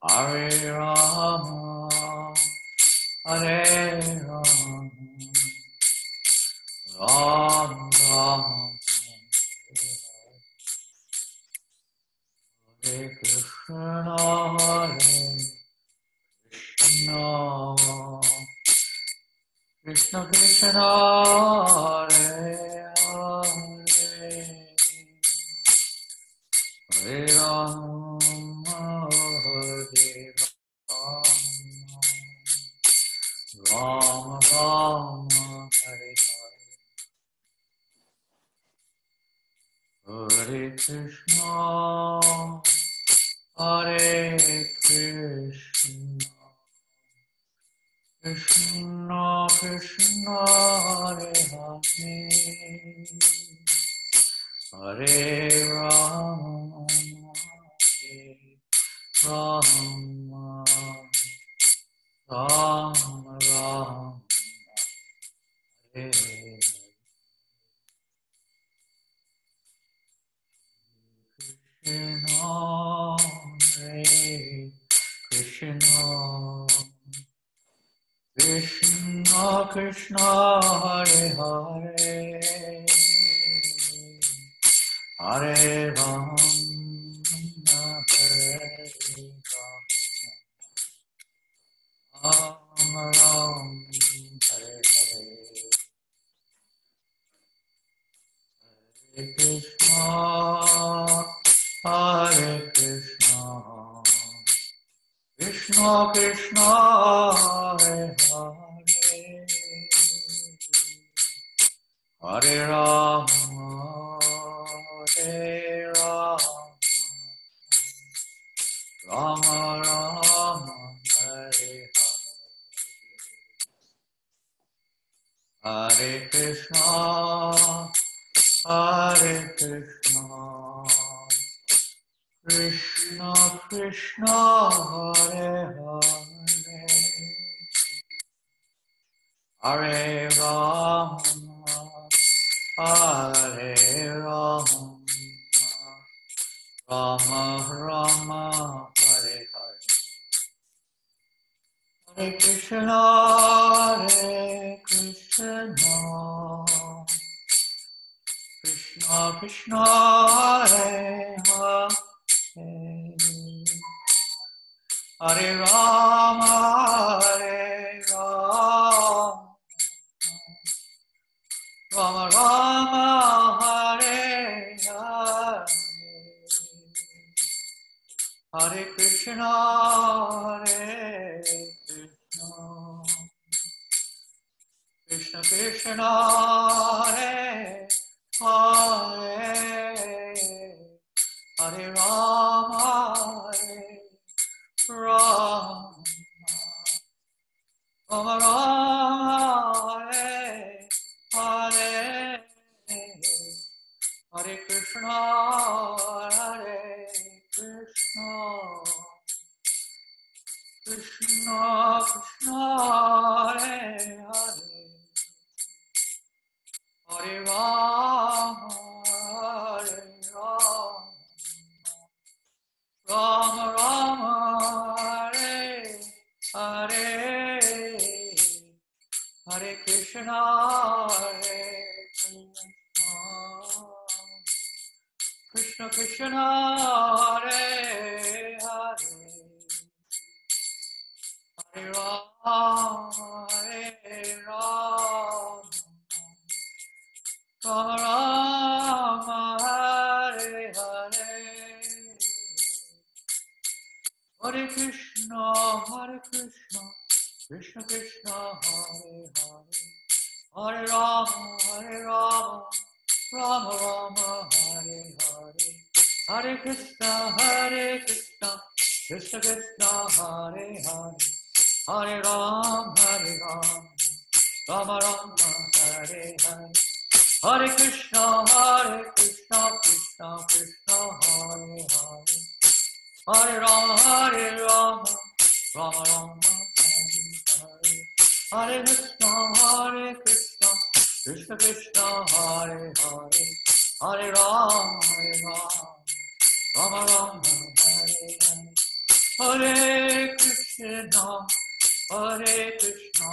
Hare Rama, Hare Rama, Ram Ram, Hare Krishna, Hare Krishna, Krishna Krishna, Hare Hare, Hare Rama, Hare Rama, Rama Rama, Hare Hare, Hare Krishna, Hare Krishna, Krishna Krishna, Hare Hare, Hare Rama, Hare Rama, Rama Rama, Hare Krishna, Hare Krishna, Krishna Krishna, Hare Hare, Hare Rama, Hare Rama, Rama Hare Hare, Hare Krishna, Hare Krishna, Krishna Krishna, Hare Hare, Hare Rama, Hare Rama, Rama Rama, Hare Hare, Hare Krishna, Hare Krishna, Krishna Krishna, Hare Hare, Hare Rama, Hare Rama, Rama Rama, Hare Hare, Hare Krishna, Hare Krishna, Krishna Krishna, Hare Hare, Hare Rama, Hare Rama, Rama Rama, Hare Hare, Hare Krishna, Hare Krishna, Krishna Krishna, Hare Hare, Hare Rama, Hare Rama, Rama Rama, Hare Hare, Hare Krishna, Hare Krishna, Krishna Krishna, Hare Hare, Hare Rama, Hare Rama, Rama Rama, Hare Hare, Hare Krishna, Hare Krishna, Krishna Krishna, Hare Hare, Hare Rama, Hare Rama, Rama Rama, Hare Hare, Hare Krishna, Hare Krishna, Krishna Krishna, Hare Hare, Hare Rama, Hare Rama, Rama Rama, Hare Hare, Hare Krishna, Krishna Krishna, Hare Hare, Hare Ram, Rama Rama, Hare Hare, Hare Krishna, Krishna Krishna, Hare Hare, Hare Rama, Rama Rama, Hare Hare, Hare Krishna, Krishna Krishna, Hare Hare, Hare Ram, Rama Rama, Hare Hare, Hare Krishna, Hare Krishna,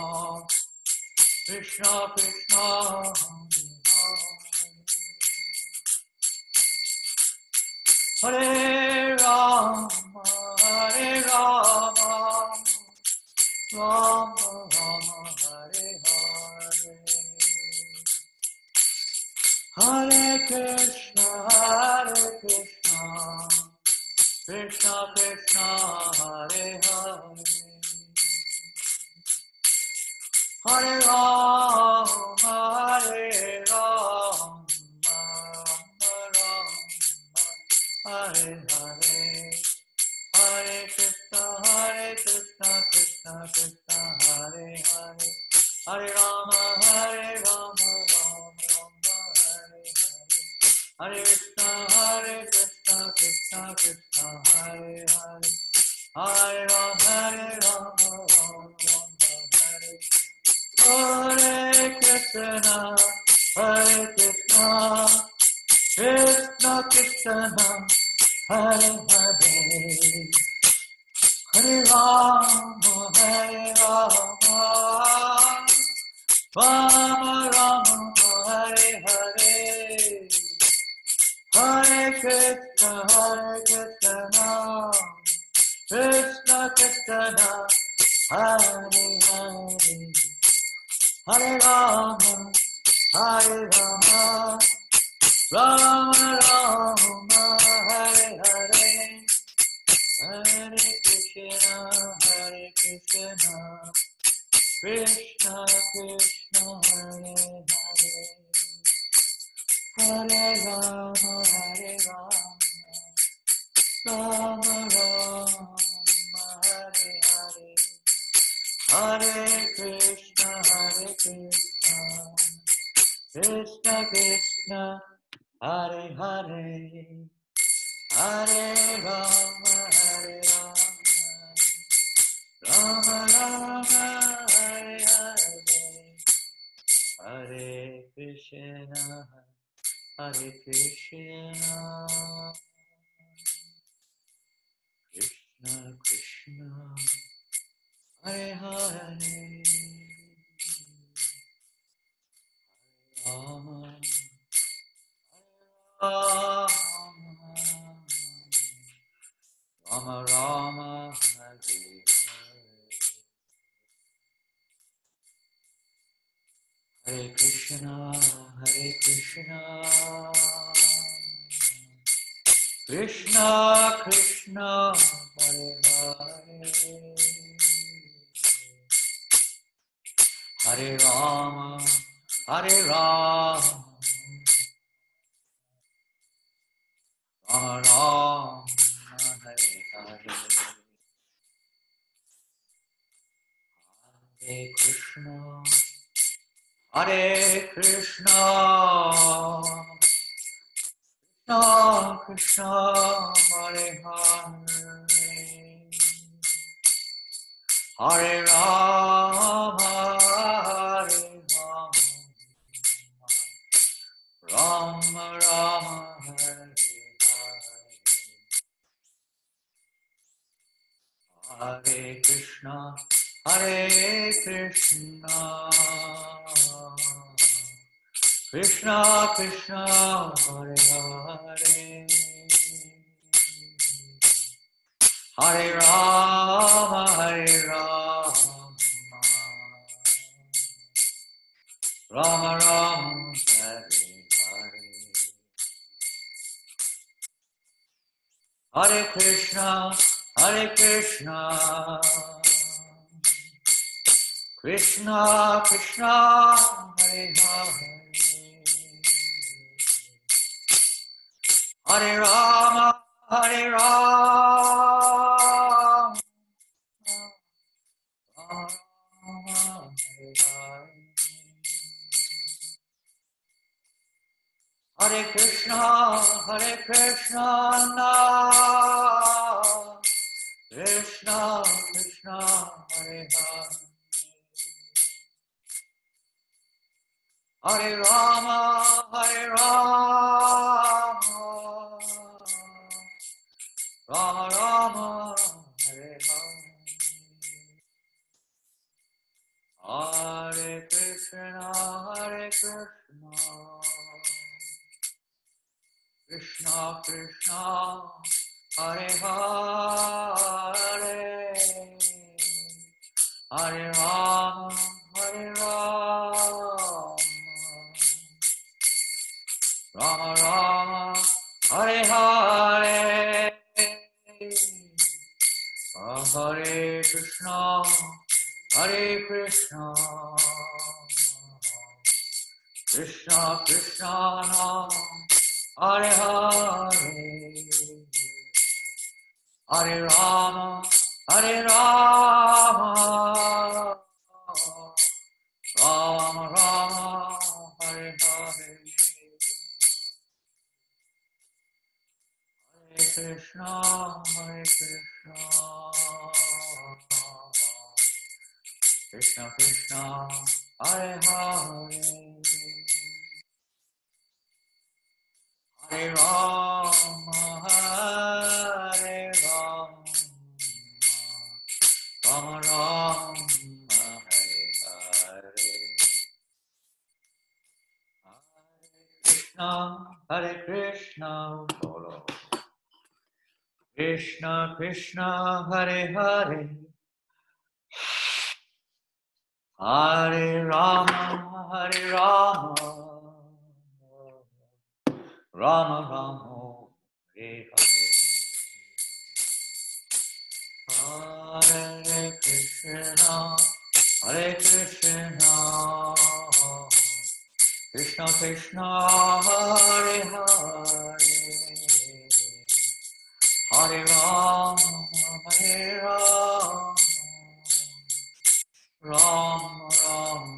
Krishna Krishna, Hare Hare, Hare Rama, Hare Rama, Rama Rama, Hare Hare, Hare Krishna, Hare Krishna, Krishna Krishna, Hare Hare, Hare Rama, Hare Rama, Rama Rama, Hare Hare, Hare Krishna, Krishna Krishna, Hare Hare, Hare Rama, Rama Rama, Hare Hare, Hare Krishna, Krishna Krishna, Hare Hare, Hare Rama, Rama Hare, Hare Krishna, Hare Krishna, Krishna Krishna, Hare Hare, Hare Rama, Rama Rama, Hare Hare, Hare Krishna, Krishna Krishna, Hare Hare, Hare Rama, Rama Rama, Hare Hare, Hare Krishna, Krishna Krishna, Hare Hare, Hare Rama, Rama Rama, Hare Hare, Hare Krishna, Krishna Krishna, Hare Hare, Hare Rama, Rama Rama, Hare Hare, Hare Krishna, Krishna Krishna, Hare Hare, Rama Rama, Rama Rama, Hare Hare, Hare Krishna, Krishna Krishna, Hare Hare, Hare Rama, Hare Rama, Rama Rama, Hare Hare, Hare Krishna, Hare Krishna, Krishna Krishna, Hare Hare, Hare Rama, Hare Rama, Rama Rama, Hare Hare, Hare Krishna, Hare Krishna, Krishna Krishna, Hare Hare, Hare Rama, Hare Rama, Rama Rama, Hare Hare, Hare Krishna, Krishna Krishna, Hare Hare, Hare Rama, Hare Rama, Rama Rama, Hare Hare, Hare Krishna, Krishna Krishna, Hare Hare, Hare Rama, Rama Rama, Hare Hare. Hare Krishna, Krishna Krishna, Hare Hare, Hare Rama, Hare Rama, Rama Rama, Hare Hare, Hare Krishna, Krishna Krishna, Hare Hare, Hare Rama, Hare Rama, Rama Rama, Hare Hare, Hare Krishna, Krishna Krishna, Hare Hare, Hare Rama, Hare Rama, Rama Rama, Hare Hare, Hare Krishna, Bolo. Krishna Krishna, Hare Hare, Hare Rama, Hare Rama, Rama Rama, Hare Hare, Hare Krishna, Hare Krishna, Krishna Krishna, Hare Hare, Hare Rama, Hare Rama, Rama Rama,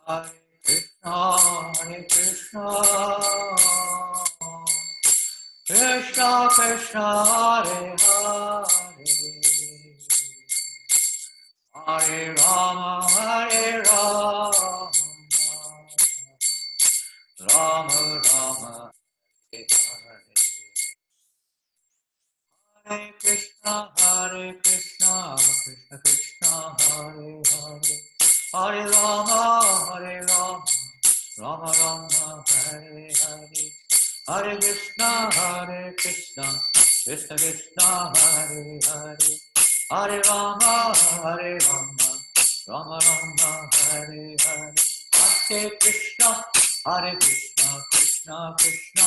Hare Krishna, Hare Krishna, Krishna Krishna, Hare Hare, Hare Rama, Hare Rama, Rama Rama, Hare Hare. Hare Krishna, Krishna Krishna, Hare Hare, Hare Rama, Rama Rama, Hare Hare, Hare Krishna, Krishna Krishna, Hare Hare, Hare Rama, Rama Rama, Hare Hare, Hare Krishna, Krishna Krishna,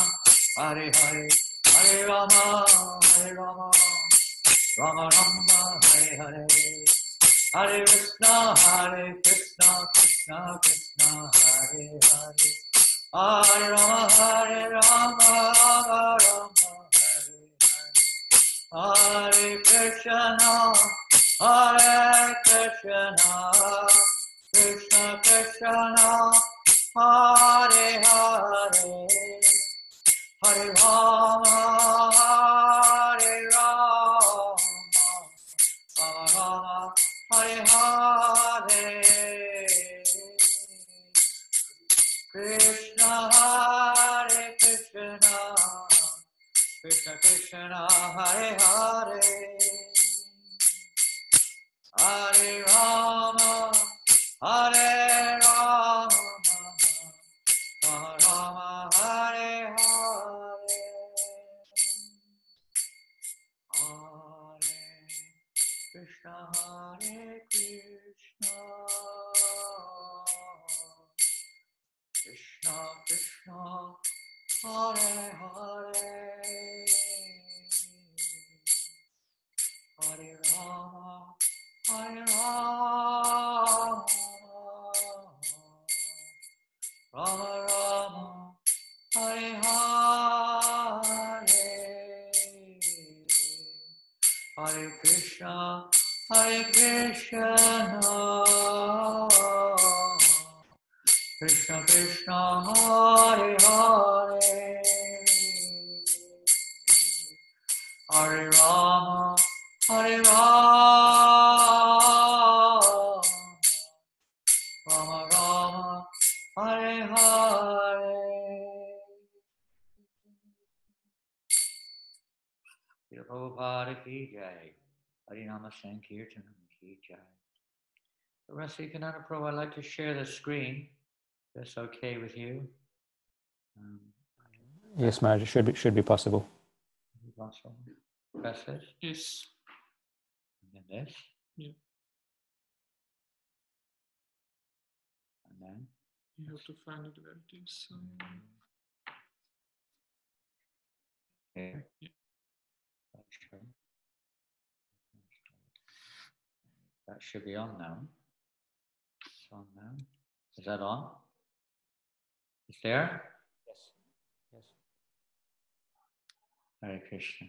Hare Hare, Hare Rama, Rama Rama, Hare Hare, Hare Krishna, Krishna Krishna, Hare Hare, Hare Rama, Rama Rama, Hare Hare, Hare Krishna, Krishna Krishna, Hare Hare, Hare Rama, Rama Rama, Hare Hare, Krishna Hare Krishna, Krishna Krishna, Hare Hare, Hare Rama, Hare Rama, Rama Rama, Hare Hare, Hare Krishna, Krishna Krishna, Hare Hare, Hare Rama, Hare Rama, Rama Rama, Hare Hare, Hare Krishna, Krishna Krishna, Hare Hare, Hare Rama, Hare Rama, Rama Rama, Hare Hare. Srila Prabhupada ki jai. Harinama Sankirtanam ki jai. Rasikananda Prabhu, I'd like to share the screen. That's okay with you? Yes, Maharaja, should be possible. Possible. Press this. Yes. And then this. Yeah. And then. You have to find it where it is. Here. Yeah. That should be on now. It's on now. Is that on? It's there? Yes. Yes. Hare Krishna.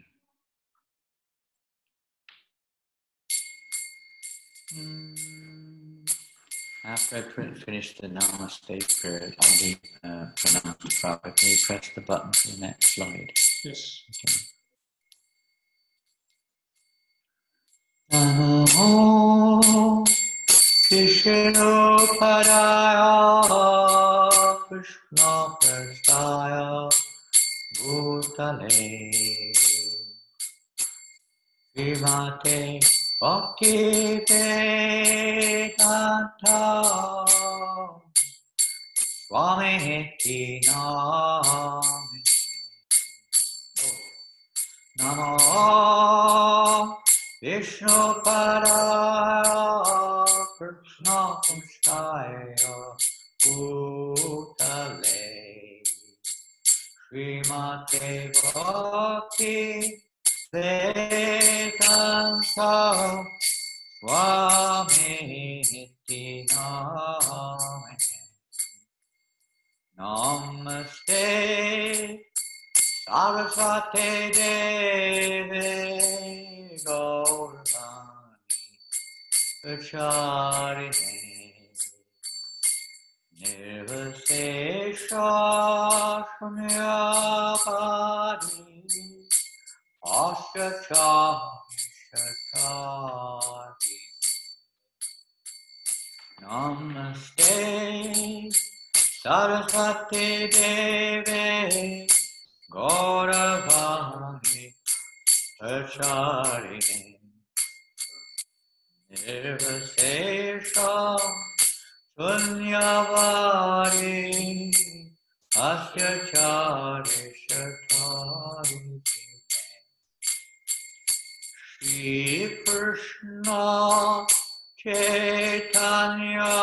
After I finish the Namaste period, I'll be pronounced properly. Can you press the button for the next slide? Yes. Okay. Namo Vishnu Padaya Krishna Prasthaya Bhutale Srimate Bhakti Vedanta Swami Nami Namo Vishnu Padaya Krishna Prasthaya Bhutale Srimate Bhakti Vedanta Swami Nami Namaste Saraswate Deve Gauravani Acharine Nirvasesha Shunyapadi Ashachari Namaste Saraswate Deve Gauravani Acharine Nirvasesha Shunyavadi Asyachari Shatari Shri Krishna Chaitanya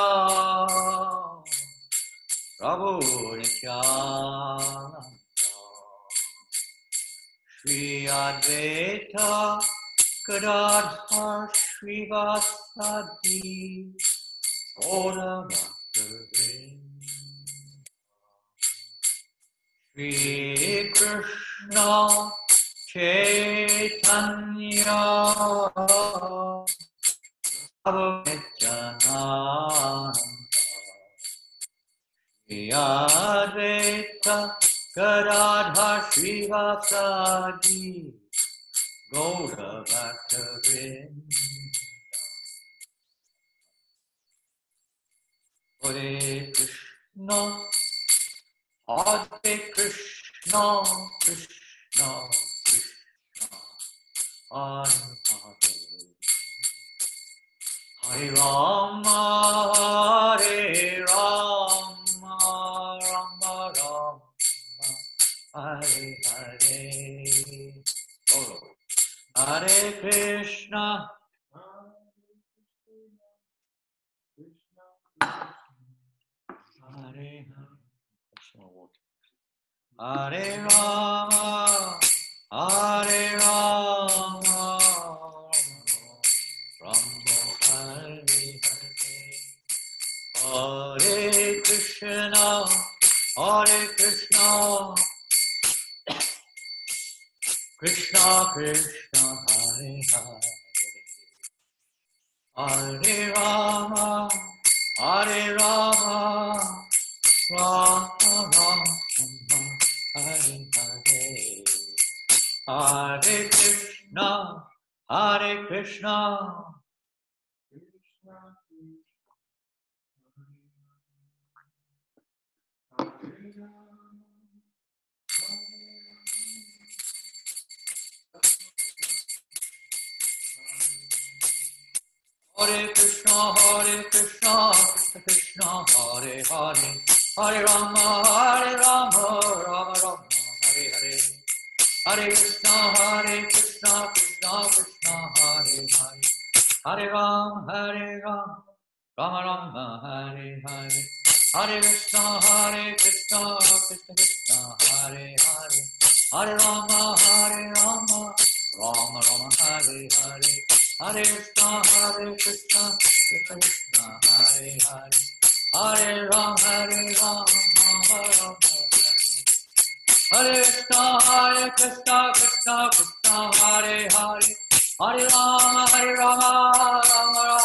Prabhu Nityananda Shri Advaita Gadadhar Srivasadi Gaura Bhaktivinoda Shri Krishna Chaitanya Prabhu Nityananda Shri Advaita Gadadhar Srivasadi Gaura Bhaktivinoda Hare Krishna, Hare Krishna, Krishna, Krishna, Hare Hare, Hare Rama, Hare Rama, Rama Rama, Hare Hare. Solo. Hare Krishna, Hare Hare Rama, Hare Rama, Rama Hare Hare, Hare Krishna, Hare Krishna, Krishna Krishna, Hare Hare, Hare Rama, Hare Rama, Rama Rama, Hare Hare, Hare Krishna, Hare Krishna, Krishna, Krishna Krishna, Hare Hare, Hare Rama, Rama Rama, Hare Hare, Hare Krishna, Krishna Krishna, Hare Hare, Hare Ram, Rama Rama, Hare Hare, Hare Krishna, Krishna Krishna, Hare Hare, Hare Rama, Rama Rama, Hare Hare, Hare Krishna, Krishna Krishna, Hare Hare, Hare Ram, Rama Rama, Hare Krishna, Krishna Krishna, Hare Hare, Hare Rama, Rama Rama,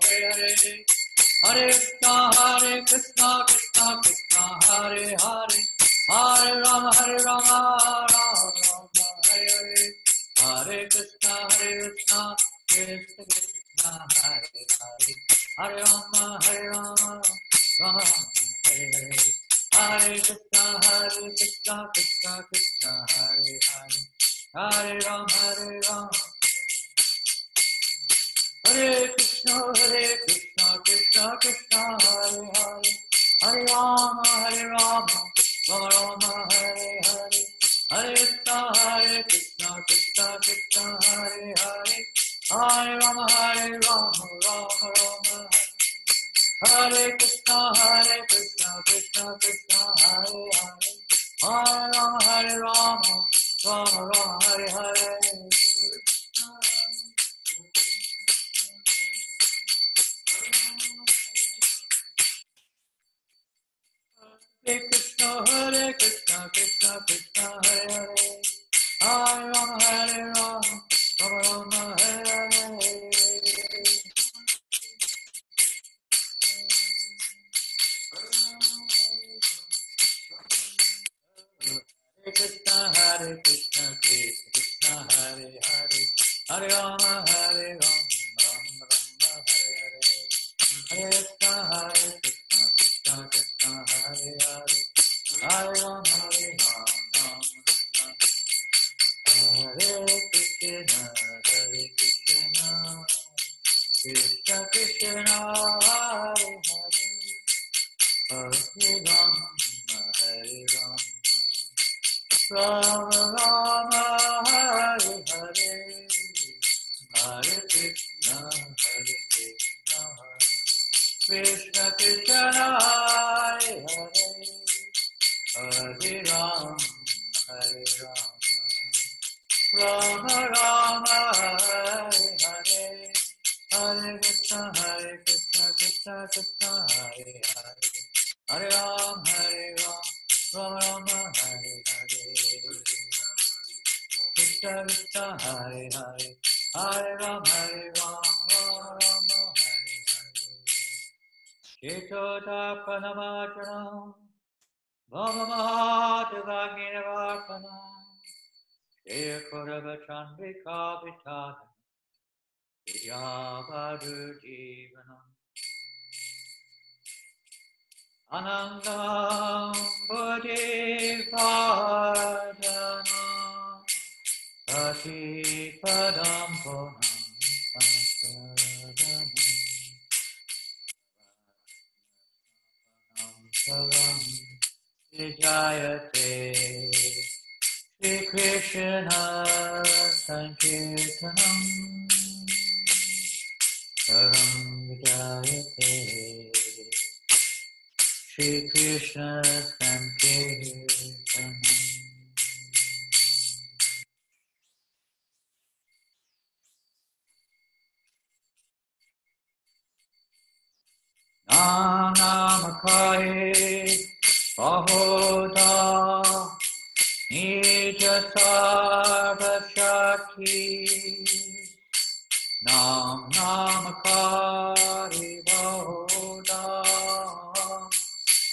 Hare Hare, Hare Krishna, Krishna Krishna, Hare Hare, Hare Rama, Rama Rama, Hare Hare, Hare Krishna, Krishna Krishna, Hare Hare, Hare Rama, Rama Rama, Hare Hare, Hare Krishna, Krishna Krishna, Hare Hare, Hare Rama, Hare Krishna, Krishna Krishna, Hare Hare, Hare Rama, Rama Rama, Hare Hare, Hare Krishna, Krishna Krishna, Hare Hare, Hare Rama, Rama Rama, Hare Krishna, Krishna Krishna, Hare Hare, Hare Rama, Rama Rama, Hare Hare. Hare Krishna, Krishna Krishna, Hare Hare, Hare Rama, Rama Rama, Hare Hare. Hare Krishna, Krishna Krishna, Hare Hare, Hare Rama, Rama Rama, Hare Hare, Hare Krishna, Krishna Krishna, Hare Hare, Hare Rama, Rama Hare Krishna, Krishna Krishna, Hare Hare, Hare Rama, Hare Rama, Rama Rama, Hare Hare, Hare Krishna, Krishna Krishna, Hare Hare, Hare Rama, Hare Rama, Rama Rama, Hare Hare, Hare Krishna, Krishna Krishna, Hare Hare, Hare Rama, Rama Rama, Hare Hare, Krishna Krishna, Hare Hare, Hare Rama, Rama Hare Hare, Chitota Pranamachanam, Bhava Mahadevagiravartanam, Jaya Korava Chandrika Vitana, Vidyavadu Jivanam, Anandam Bodhivardhanam, Sati Padam Ponam Sanasadanam, Savam Vijayate, Shri Krishna Sankirtanam, Savam Vijayate, Shri Krishna Sankirtanam. Namakai Bahoda Nija Sarvashakti Namakari Bahoda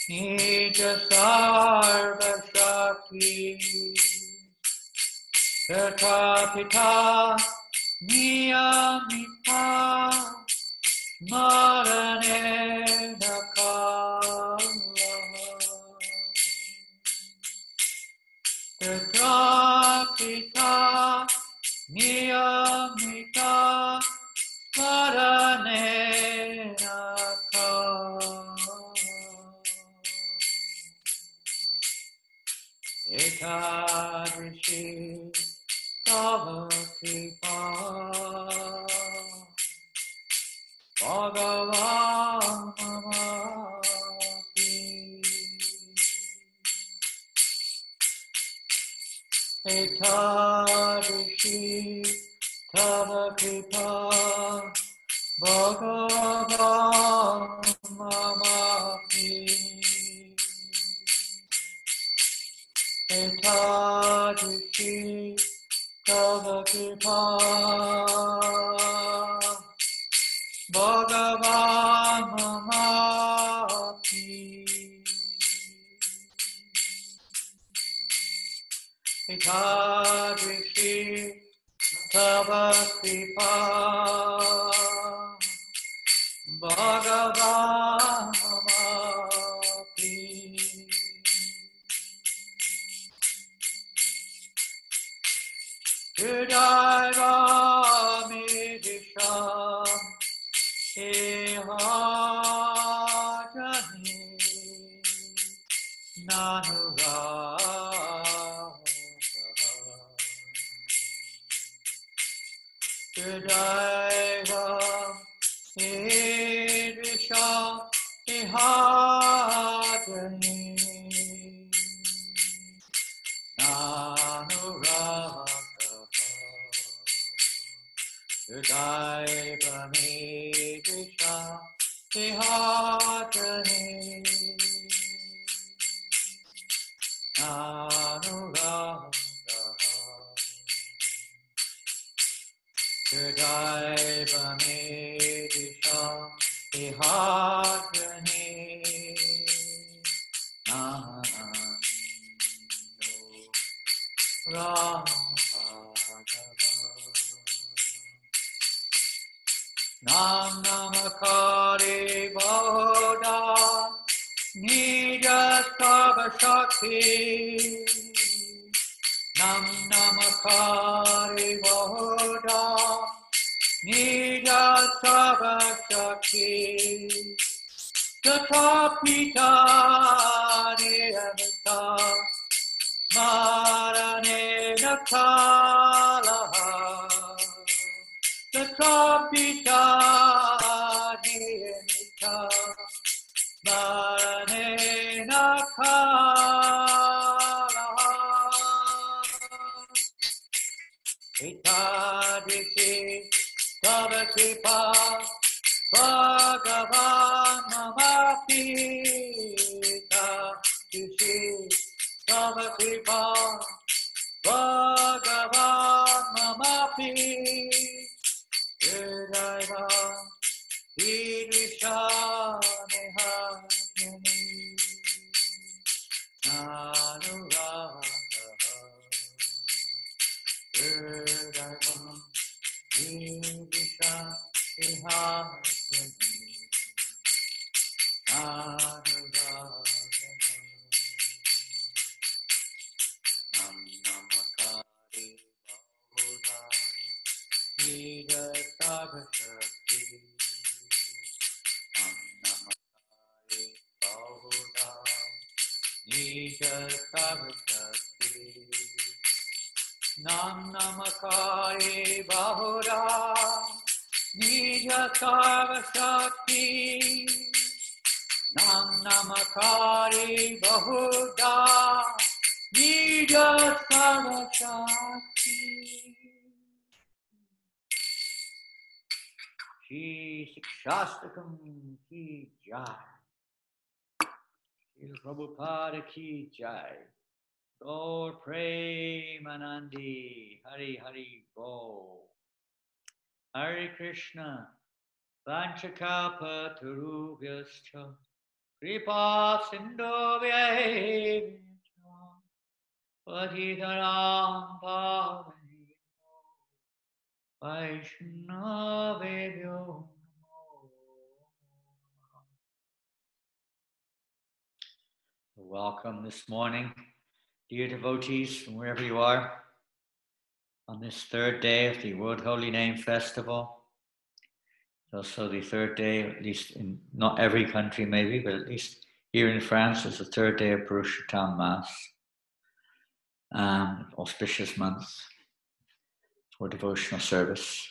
Nija Sarvashakti Tata Pita Niyamita Marane Nakala Tetrapita Niyamita Marane Ekadrishi Tava Kripa Bhagavan Mamaki Ekadrishi Tava Kripa Bhagavan Mamaki Ekadrishi Tava Kripa Bhagavan Mamaki Ekadrishi Tava Kripa Bhagavan Mamaki Hridaya Midisham Ehajani Nanuraha Hridaya Midisham Ehajani Nanuraha Hridaya Midisha Vihatani Anuraha Hridaya Midisha Vihatani Nam Namakari Boda Nija Sava Shakti Nam Namakari Boda Nija Sava Shakti Tatapita Niyamita Marane Nakalaha Tatapita Niyamita Marane Nakalaha Ekadrishi Tava Kripa Bhagavan Mamaki Ekadrishi Tava Kripa Bhagavan Mamaki Hridaya Idrisha Nehajani Anuraha Hridaya Idrisha Nehajani Anuraha Nam Namakari Bahudari Nija Saga Shakti Nam Namakari Bahudari Nija Saga Shakti Nam Namakari Bahudari Nija Saga Shakti Nam Namakari Bahudari Nija Saga Shakti Shri Siksastakam ki jai. Shri Prabhupada ki jai. Gaur Premanandi. Hari Hari Bo. Hare Krishna. Vanchakapa Tarubhyascha. Kripa Sindhovya. Patitaram Pavani. Vaishnavebhyo namo. Welcome this morning, dear devotees, from wherever you are, on this third day of the World Holy Name Festival. It's also the third day, at least in not every country maybe, but at least here in France, it's the third day of Purushottam Mass. auspicious month for devotional service.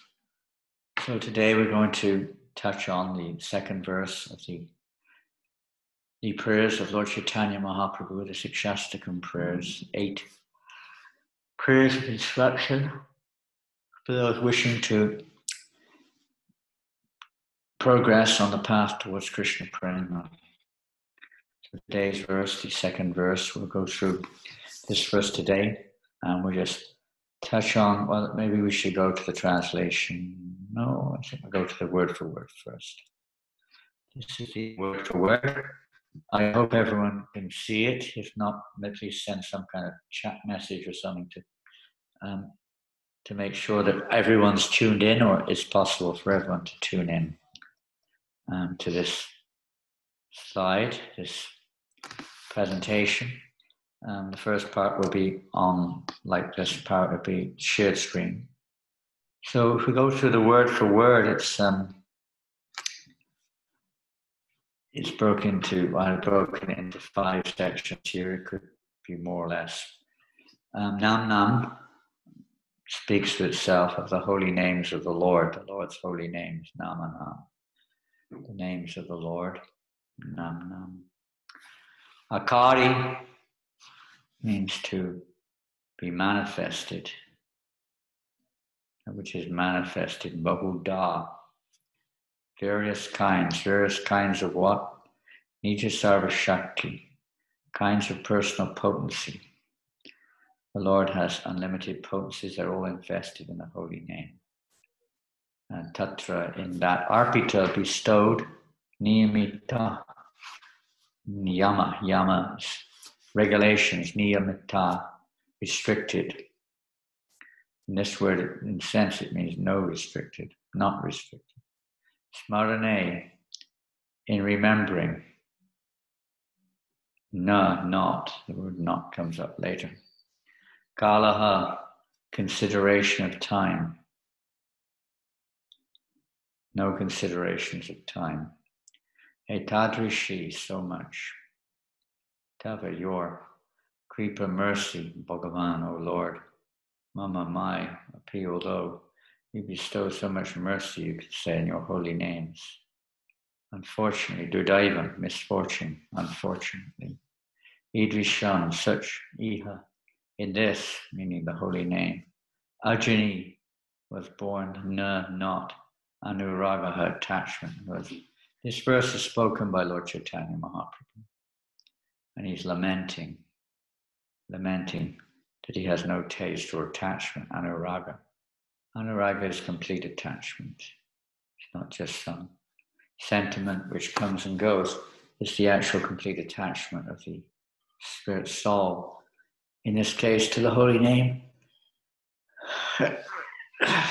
So today we're going to touch on the second verse of the prayers of Lord Chaitanya Mahaprabhu, the Siksastakam prayers, 8 prayers of instruction for those wishing to progress on the path towards Krishna prema. So today's verse, the second verse, we'll go through this verse today, and we'll just touch on, well, maybe we should go to the translation. No, I think we'll go to the word for word first. This is the word for word. I hope everyone can see it. If not, please send some kind of chat message or something to make sure that everyone's tuned in, or it's possible for everyone to tune in to this slide, this presentation. The first part will be on, like this part will be shared screen. So if we go through the word for word, it's broken into, I've broken it into 5 sections here. It could be more or less. Nam Nam speaks to itself of the holy names of the Lord's holy names, Nama Nam, the names of the Lord, Nam Nam. Akari means to be manifested, which is manifested, Bahuda, various kinds of what? Nija Sarva Shakti, kinds of personal potency. The Lord has unlimited potencies, they're all invested in the holy name. And Tatra, in that, Arpita, bestowed, Niyamita, Yama, regulations, Niyamita, restricted. In this word, in sense, it means no restricted, not restricted. Smarane, in remembering. Na, not, the word not comes up later. Kalaha, consideration of time. No considerations of time. Etadrishi, so much. Tava, your Kripa mercy, Bhagavan, O Lord. Mama, my appeal, although you bestow so much mercy, you could say in your holy names. Unfortunately, Durdaiva, misfortune, unfortunately. Idrisham, such, Iha, in this, meaning the holy name. Ajani was born, not, Anuragaha, attachment. This verse is spoken by Lord Chaitanya Mahaprabhu. And he's lamenting that he has no taste or attachment, Anuraga. Anuraga is complete attachment. It's not just some sentiment which comes and goes. It's the actual complete attachment of the spirit soul, in this case to the holy name.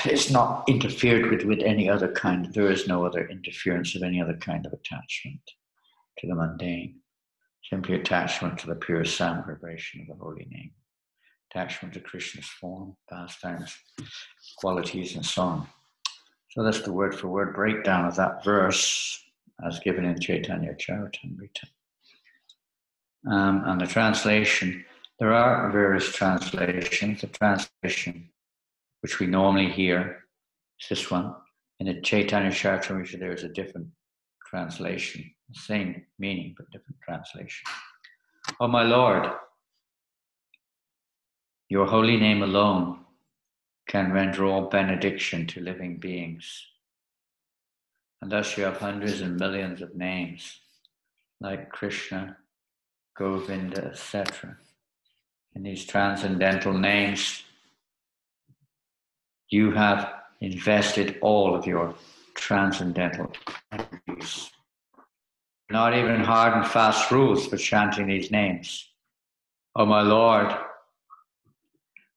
It's not interfered with any other kind. There is no other interference of any other kind of attachment to the mundane. Simply attachment to the pure sound vibration of the holy name. Attachment to Krishna's form, pastimes, qualities, and so on. So that's the word for word breakdown of that verse as given in Chaitanya Charitamrita. And the translation, there are various translations. The translation which we normally hear is this one. In the Chaitanya Charitamrita, there is a different translation, same meaning but different translation. Oh my Lord, your holy name alone can render all benediction to living beings. And thus you have hundreds and millions of names, like Krishna, Govinda, etc. In these transcendental names, you have invested all of your transcendental energies. Not even hard and fast rules for chanting these names. Oh my Lord,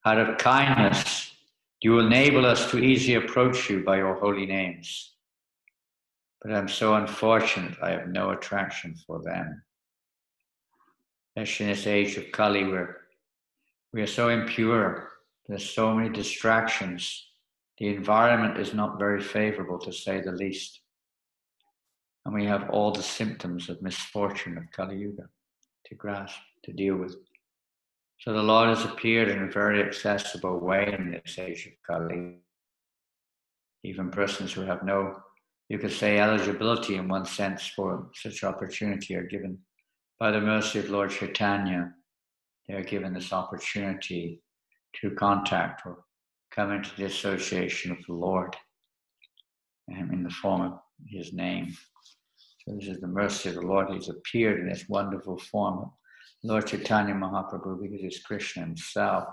out of kindness, you will enable us to easily approach you by your holy names. But I'm so unfortunate, I have no attraction for them. Especially in this age of Kali, where we are so impure, there's so many distractions. The environment is not very favorable, to say the least. And we have all the symptoms of misfortune of Kali Yuga to grasp, to deal with. So the Lord has appeared in a very accessible way in this age of Kali. Even persons who have no, you could say, eligibility in one sense for such opportunity are given by the mercy of Lord Chaitanya. They are given this opportunity to contact or come into the association of the Lord in the form of his name. So this is the mercy of the Lord. He's appeared in this wonderful form. Lord Chaitanya Mahaprabhu, because he's Krishna himself,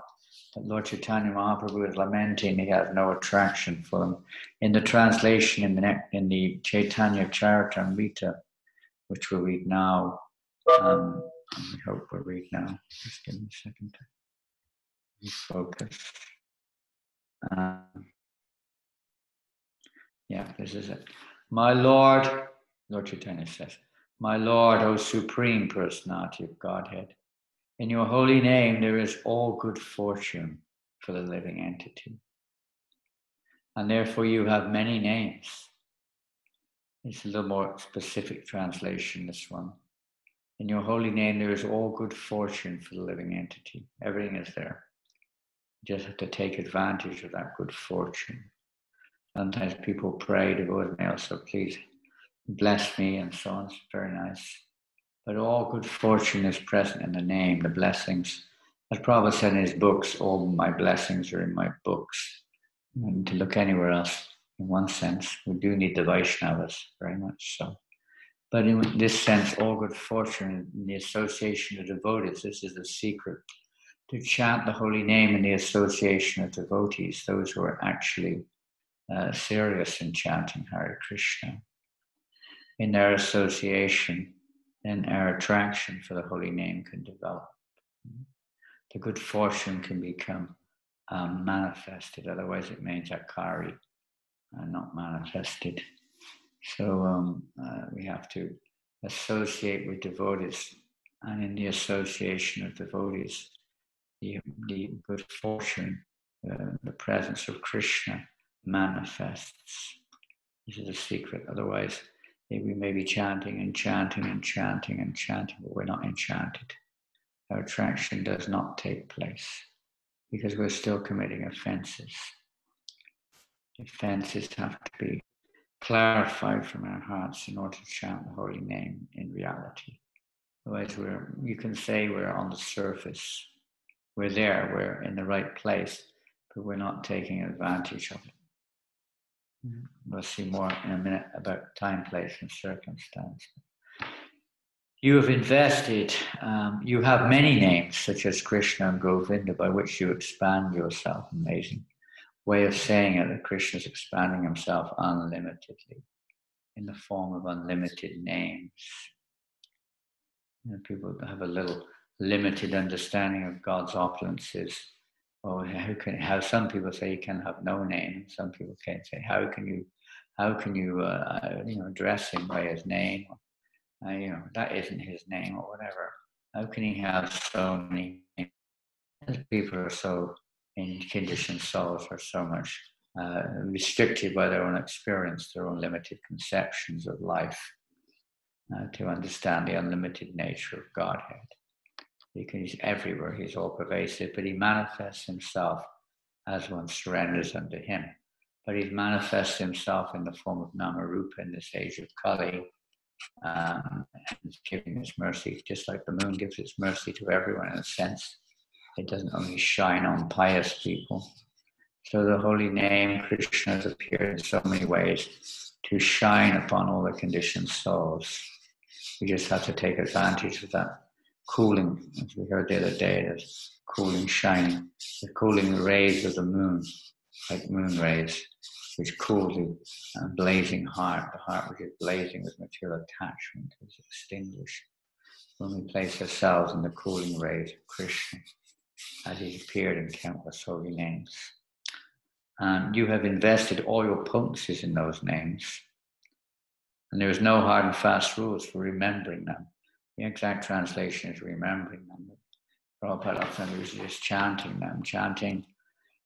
but Lord Chaitanya Mahaprabhu is lamenting he has no attraction for him. In the translation in the Chaitanya Charitamrita, which we'll read now, I hope we'll read now. Just give me a second to focus. Yeah, this is it. My Lord, Lord Chaitanya says, my Lord, O Supreme Personality of Godhead, in your holy name there is all good fortune for the living entity. And therefore you have many names. It's a little more specific translation, this one. In your holy name there is all good fortune for the living entity. Everything is there. You just have to take advantage of that good fortune. Sometimes people pray to God, and also please bless me and so on. It's very nice. But all good fortune is present in the name, the blessings. As Prabhupada said in his books, all my blessings are in my books. And to look anywhere else, in one sense, we do need the Vaishnavas, very much so. But in this sense, all good fortune in the association of devotees, this is the secret. To chant the holy name in the association of devotees, those who are actually serious in chanting Hare Krishna. In their association, then our attraction for the holy name can develop. The good fortune can become manifested, otherwise it means akari, not manifested. So we have to associate with devotees, and in the association of devotees, the good fortune, the presence of Krishna manifests. This is a secret. Otherwise, we may be chanting and chanting and chanting and chanting, but we're not enchanted. Our attraction does not take place because we're still committing offenses. Offenses have to be clarified from our hearts in order to chant the holy name in reality. Otherwise, you can say we're on the surface. We're there, we're in the right place, but we're not taking advantage of it. We'll see more in a minute about time, place, and circumstance. You have invested, you have many names, such as Krishna and Govinda, by which you expand yourself. Amazing way of saying it, that Krishna is expanding himself unlimitedly in the form of unlimited names. People have a little limited understanding of God's opulences. Well, how some people say you can have no name. Some people can say, how can you address him by his name? That isn't his name or whatever. How can he have so many names? People are so, in conditioned souls, are so much restricted by their own experience, their own limited conceptions of life, to understand the unlimited nature of Godhead. Because he's everywhere, he's all pervasive, but he manifests himself as one surrenders unto him. But he manifests himself in the form of Namarupa in this age of Kali, and giving his mercy, just like the moon gives its mercy to everyone in a sense. It doesn't only shine on pious people. So the holy name, Krishna, has appeared in so many ways to shine upon all the conditioned souls. We just have to take advantage of that cooling, as we heard the other day, there's cooling, shining, the cooling rays of the moon, like moon rays, which cool the blazing heart, the heart which is blazing with material attachment is extinguished when we place ourselves in the cooling rays of Krishna, as he appeared in countless holy names. And you have invested all your potencies in those names, and there is no hard and fast rules for remembering them. The exact translation is remembering them. Prabhupada often was just chanting them,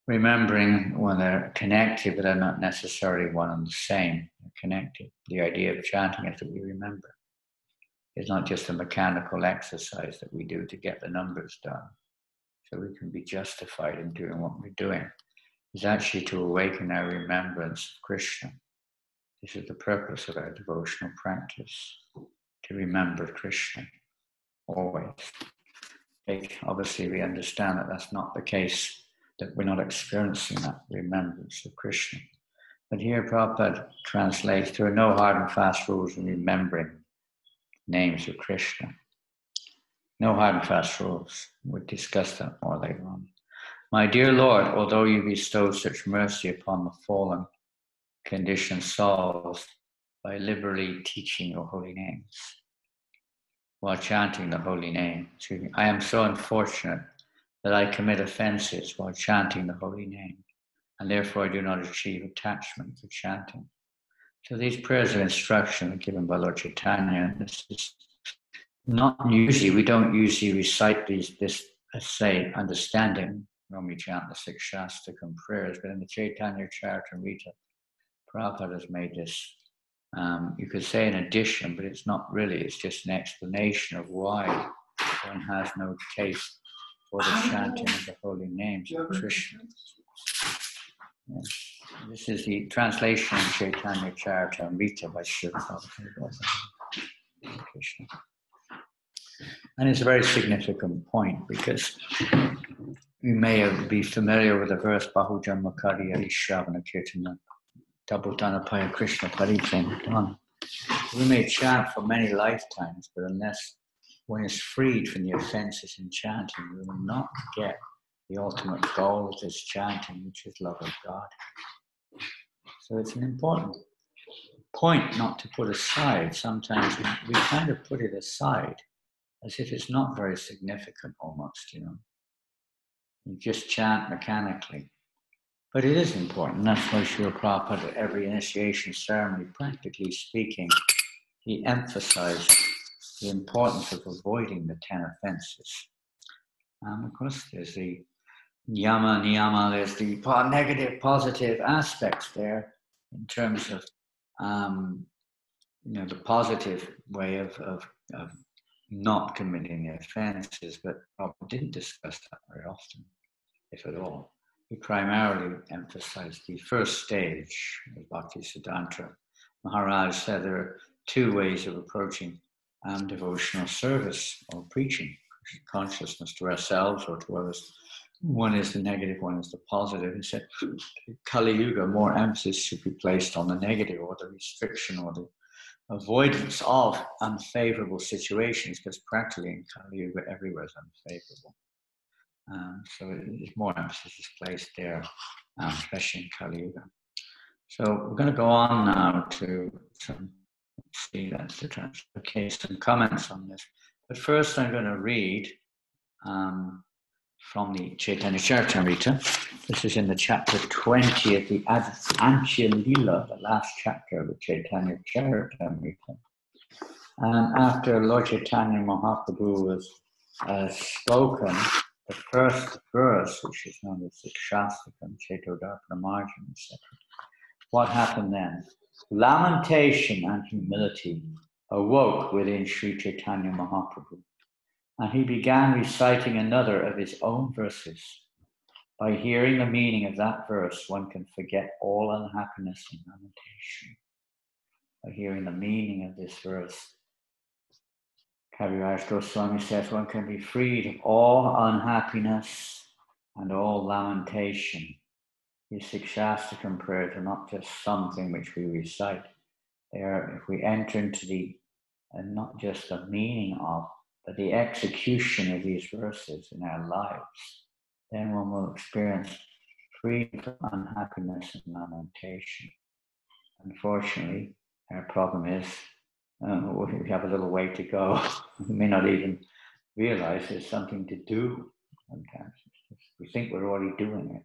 remembering when they're connected, but they're not necessarily one and the same. They're connected. The idea of chanting is that we remember. It's not just a mechanical exercise that we do to get the numbers done. so we can be justified in doing what we're doing, is actually to awaken our remembrance of Krishna. This is the purpose of our devotional practice, to remember Krishna always. Obviously, we understand that that's not the case, that we're not experiencing that remembrance of Krishna. But here Prabhupada translates, there are no hard and fast rules in remembering names of Krishna. No hard and fast rules. We'll discuss that more later on. My dear Lord, although you bestow such mercy upon the fallen, conditioned souls by liberally teaching your holy names, while chanting the holy name, I am so unfortunate that I commit offenses while chanting the holy name, and therefore I do not achieve attachment to chanting. So these prayers of instruction are given by Lord Chaitanya. This is not usually, we don't usually recite this say, understanding when we chant the Siksastakam prayers, but in the Chaitanya Charitamrita, Prabhupada has made this, you could say an addition, but it's not really, it's just an explanation of why one has no taste for the chanting of the holy names of Krishna. Yes. This is the translation of Chaitanya Charitamrita by Srila Prabhupada. Krishna. And it's a very significant point because you may be familiar with the verse Bahujanma Kariyari Shravana Kirtana Tabhutanapaya Krishna Pariprema. We may chant for many lifetimes, but unless one is freed from the offenses in chanting, we will not get the ultimate goal of this chanting, which is love of God. So it's an important point not to put aside. Sometimes we kind of put it aside as if it's not very significant almost, You just chant mechanically. But it is important. That's why Srila Prabhupada, at every initiation ceremony, practically speaking, he emphasized the importance of avoiding the 10 offenses. Of course, there's the yama, niyama, there's the negative, positive aspects there in terms of, the positive way of not committing the offenses, but Prabhupada didn't discuss that very often, if at all. He primarily emphasized the first stage of Bhaktisiddhanta. Maharaja said there are two ways of approaching devotional service or preaching consciousness to ourselves or to others. One is the negative, one is the positive. He said, Kali Yuga, more emphasis should be placed on the negative or the restriction or the avoidance of unfavorable situations, because practically in Kali Yuga everywhere is unfavorable. So more emphasis is placed there, especially in Kali Yuga. So we're going to go on now to some comments on this. But first I'm going to read from the Chaitanya Charitamrita. This is in the chapter 20 of the Antya Lila, the last chapter of the Chaitanya Charitamrita. And after Lord Chaitanya Mahaprabhu was spoken, the first verse, which is known as Siksastakam, Chetodarpanamarjan, etc. What happened then? Lamentation and humility awoke within Sri Chaitanya Mahaprabhu, and he began reciting another of his own verses. By hearing the meaning of that verse, one can forget all unhappiness and lamentation. By hearing the meaning of this verse, Kaviraj Goswami says one can be freed of all unhappiness and all lamentation. These Siksastakam prayers are not just something which we recite. They are, if we enter into the, and not just the meaning of, but the execution of these verses in our lives, then one will experience freedom from unhappiness and lamentation. Unfortunately, our problem is we have a little way to go. We may not even realize there's something to do sometimes. We think we're already doing it.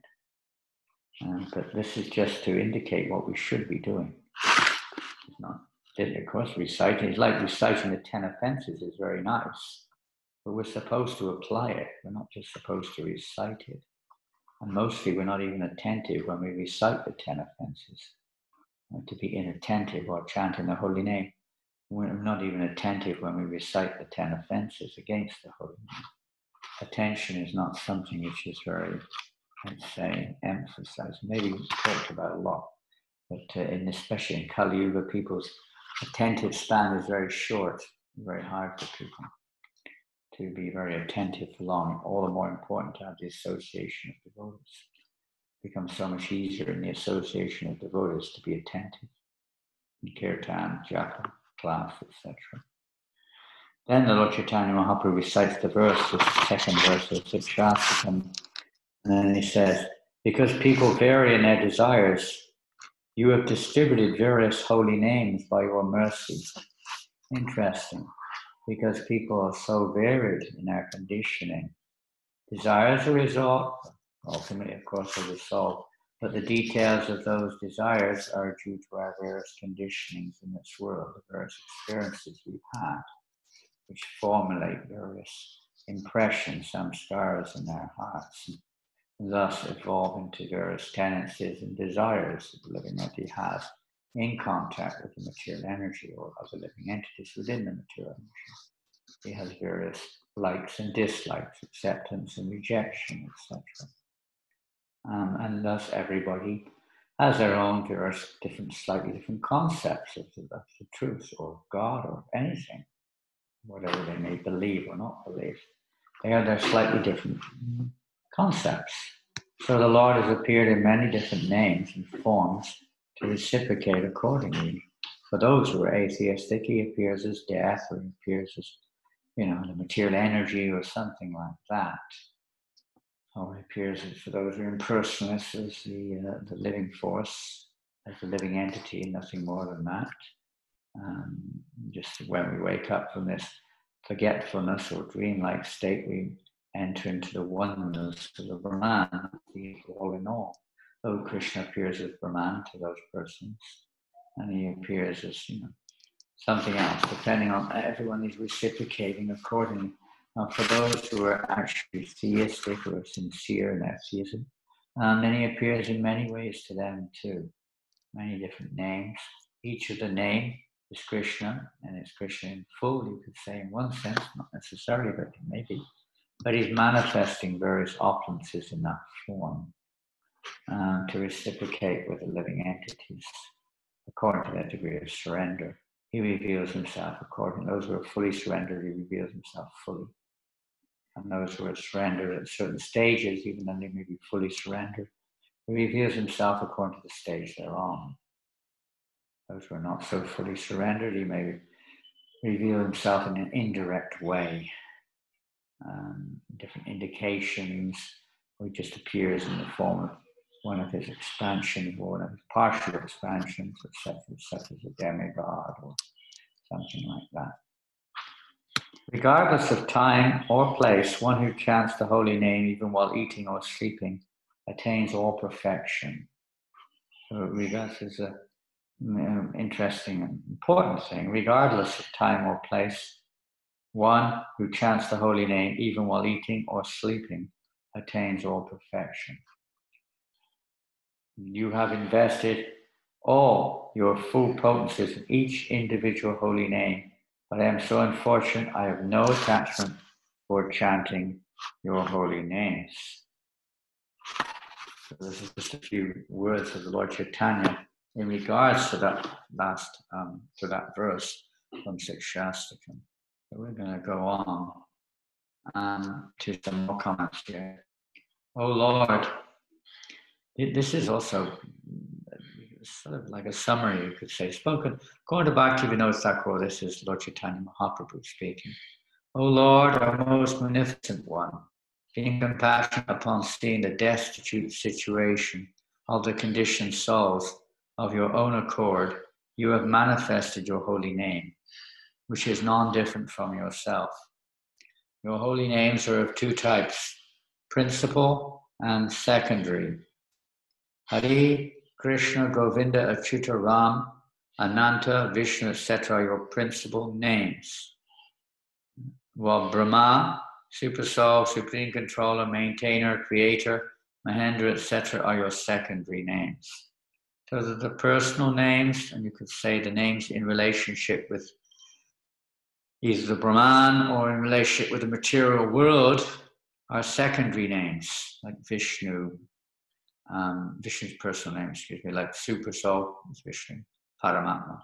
But this is just to indicate what we should be doing. It's not, of course, reciting, it's like reciting the 10 offenses is very nice, but we're supposed to apply it. We're not just supposed to recite it. And mostly we're not even attentive when we recite the 10 offenses. To be inattentive while chanting the holy name. We're not even attentive when we recite the 10 offenses against the holy name. attention is not something which is very, let's say, emphasized. Maybe talked about a lot, but especially in Kali Yuga, people's attentive span is very short, very hard for people to be very attentive for long. All the more important to have the association of devotees. It becomes so much easier in the association of devotees to be attentive in kirtan, japa, class, etc. Then the Lord Chaitanya Mahaprabhu recites the verse, the second verse of Siksastakam, and then he says, because people vary in their desires, you have distributed various holy names by your mercy. Interesting, because people are so varied in their conditioning. Desires are resolved, ultimately, of course, are resolved, but the details of those desires are due to our various conditionings in this world, the various experiences we've had, which formulate various impressions, samskaras in our hearts, and thus evolve into various tendencies and desires that the living entity has in contact with the material energy or other living entities within the material energy. He has various likes and dislikes, acceptance and rejection, etc. And thus everybody has their own various different, slightly different concepts of the truth or God or anything, whatever they may believe or not believe. They have their slightly different concepts. So the Lord has appeared in many different names and forms to reciprocate accordingly. For those who are atheistic, he appears as death, or he appears as, the material energy or something like that. Or he appears as, for those who are impersonalists, as the living force, as the living entity, and nothing more than that. Just when we wake up from this forgetfulness or dreamlike state, we enter into the oneness of the Brahman, the all in all. So Krishna appears as Brahman to those persons, and he appears as something else, depending on everyone is reciprocating accordingly. Now, for those who are actually theistic or sincere in their theism, then he appears in many ways to them too, many different names. Each of the name is Krishna, and it's Krishna in full, you could say, in one sense, not necessarily, but maybe. But he's manifesting various opulences in that form to reciprocate with the living entities according to their degree of surrender. He reveals himself according to those who are fully surrendered, he reveals himself fully. And those who are surrendered at certain stages, even though they may be fully surrendered, he reveals himself according to the stage they're on. Those who are not so fully surrendered, he may reveal himself in an indirect way. Different indications, or he just appears in the form of one of his expansions or one of his partial expansions, etc., such as a demigod or something like that. Regardless of time or place, one who chants the holy name even while eating or sleeping attains all perfection. So this is an interesting and important thing. Regardless of time or place, one who chants the holy name even while eating or sleeping attains all perfection. You have invested all your full potencies in each individual holy name, but I am so unfortunate I have no attachment for chanting your holy names. So this is just a few words of the Lord Chaitanya in regards to that last, to that verse from Siksastakam. So we're going to go on to some more comments here. Oh Lord, this is also sort of like a summary, you could say, spoken. According to Bhaktivinoda Thakur, this is Lord Chaitanya Mahaprabhu speaking. O Lord, our most magnificent one, being compassionate upon seeing the destitute situation of the conditioned souls of your own accord, you have manifested your holy name, which is non-different from yourself. Your holy names are of two types, principal and secondary. Hari, Krishna, Govinda, Achyuta, Ram, Ananta, Vishnu, etc. are your principal names. While Brahma, Super Soul, Supreme Controller, Maintainer, Creator, Mahendra, etc. are your secondary names. So the personal names, and you could say the names in relationship with either the Brahman or in relationship with the material world, are secondary names, like Vishnu, Vishnu's personal name, like Super Soul is Vishnu, Paramatma,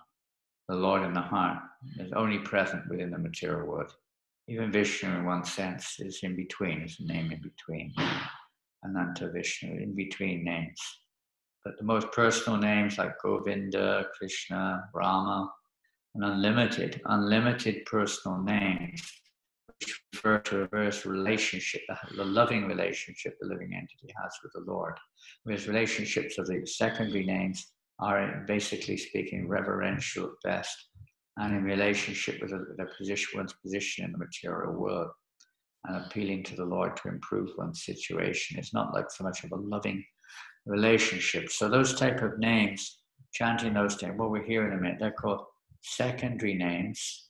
the Lord in the heart, is only present within the material world. Even Vishnu, in one sense, is in between, is a name in between. Ananta Vishnu, in between names. But the most personal names like Govinda, Krishna, Rama, and unlimited personal names, which refer to a various relationship, the loving relationship the living entity has with the Lord. Whereas relationships of the secondary names are, basically speaking, reverential at best, and in relationship with one's position in the material world, and appealing to the Lord to improve one's situation. It's not like so much of a loving relationship. So those type of names, chanting those names, well, we're here in a minute, they're called secondary names.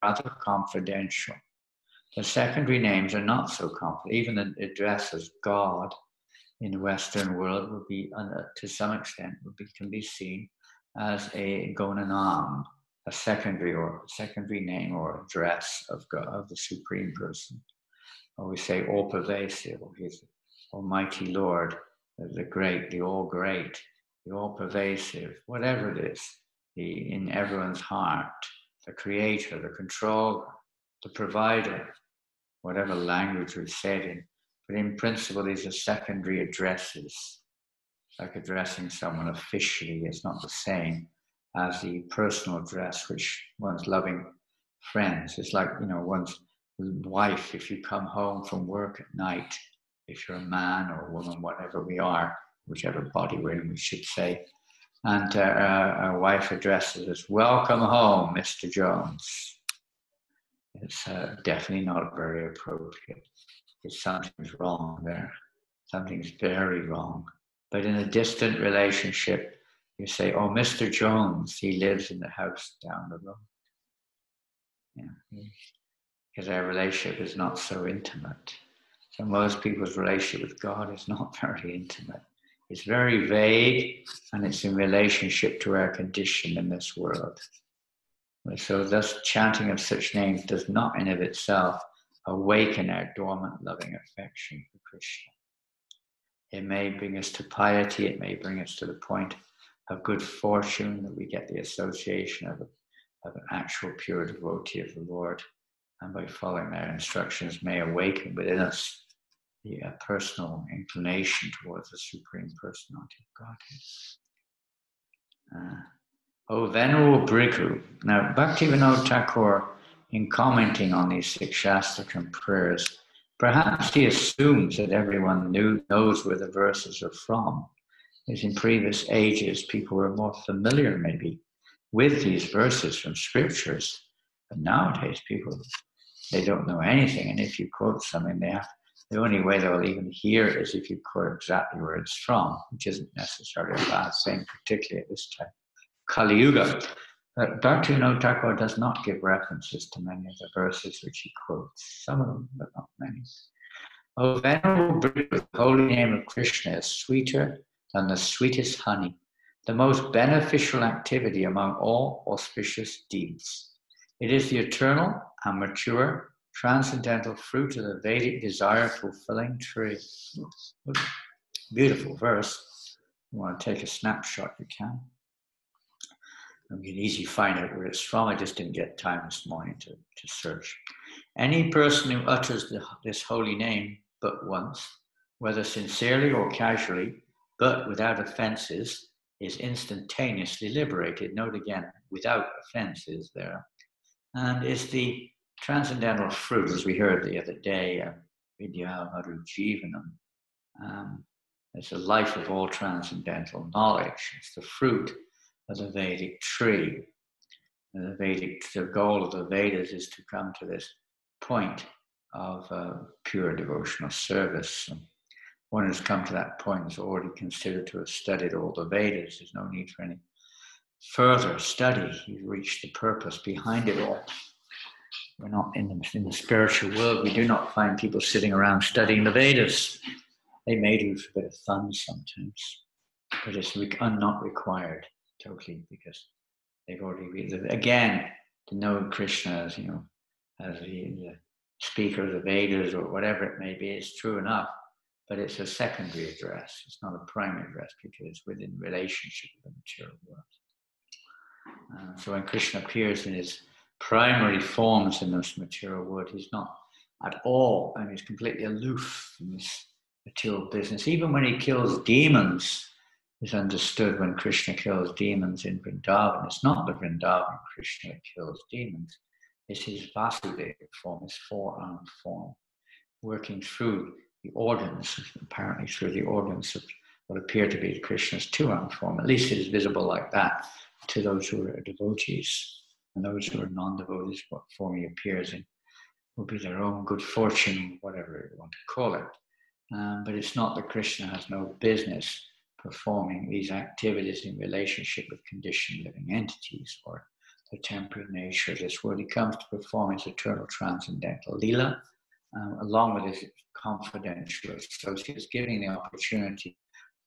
Rather confidential. The secondary names are not so confidential. Even the address as God in the Western world would be, to some extent, can be seen as a gonanam, a secondary name or address of God, of the Supreme Person. Or we say all pervasive, or His Almighty Lord, the great, the all great, the all pervasive, whatever it is, in everyone's heart, the creator, the controller, the provider, whatever language we said in. But in principle, these are secondary addresses. Like addressing someone officially is not the same as the personal address, which one's loving friends. It's like, one's wife, if you come home from work at night, if you're a man or a woman, whatever we are, whichever body we're in, we should say, and our wife addresses us, "Welcome home, Mr. Jones." It's definitely not very appropriate. Something's wrong there. Something's very wrong. But in a distant relationship, you say, "Oh, Mr. Jones, he lives in the house down the road." Yeah. Because our relationship is not so intimate. So most people's relationship with God is not very intimate. It's very vague, and it's in relationship to our condition in this world. So thus, chanting of such names does not in of itself awaken our dormant loving affection for Krishna. It may bring us to piety, it may bring us to the point of good fortune, that we get the association of an actual pure devotee of the Lord, and by following their instructions may awaken within us the personal inclination towards the Supreme Personality of Godhead. O Venerable Bhrigu. Now, Bhaktivinoda Thakur, in commenting on these Siksastakam prayers, perhaps he assumes that everyone knows where the verses are from. As in previous ages, people were more familiar, maybe, with these verses from scriptures. But nowadays, people, they don't know anything. And if you quote something, the only way they'll even hear it is if you quote exactly where it's from, which isn't necessarily a bad thing, particularly at this time. Kali Yuga. But Bhaktivinoda Thakur does not give references to many of the verses which he quotes. Some of them, but not many. O Venerable Bhrigu, the holy name of Krishna is sweeter than the sweetest honey, the most beneficial activity among all auspicious deeds. It is the eternal and mature transcendental fruit of the Vedic desire-fulfilling tree. Beautiful verse. You want to take a snapshot, you can. You can easily find out where it's from. I just didn't get time this morning to search. Any person who utters this holy name but once, whether sincerely or casually, but without offenses, is instantaneously liberated. Note again, without offenses there. And is the transcendental fruit, as we heard the other day, Vidya Harujivanam. It's the life of all transcendental knowledge. It's the fruit of the Vedic tree. The goal of the Vedas is to come to this point of pure devotional service. And one who's come to that point is already considered to have studied all the Vedas. There's no need for any further study. You've reached the purpose behind it all. we're not in the spiritual world. We do not find people sitting around studying the Vedas. They may do for a bit of fun sometimes, but it's not required totally, because they've already read it. Again, to know Krishna as, as the speaker of the Vedas or whatever it may be, is true enough, but it's a secondary address. It's not a primary address, because it's within relationship with the material world. So when Krishna appears in his primary forms in this material world, he's not at all, and he's completely aloof from this material business. Even when he kills demons, it's understood when Krishna kills demons in Vrindavan, it's not the Vrindavan Krishna that kills demons, it's his Vasudeva form, his four-armed form, working through the organs, apparently through the organs of what appear to be Krishna's two-armed form. At least it is visible like that to those who are devotees, and those who are non-devotees, what form he appears in will be their own good fortune, whatever you want to call it. But it's not that Krishna has no business performing these activities in relationship with conditioned living entities or the temporary nature of this world. He comes to perform his eternal transcendental lila, along with his confidential associates, giving the opportunity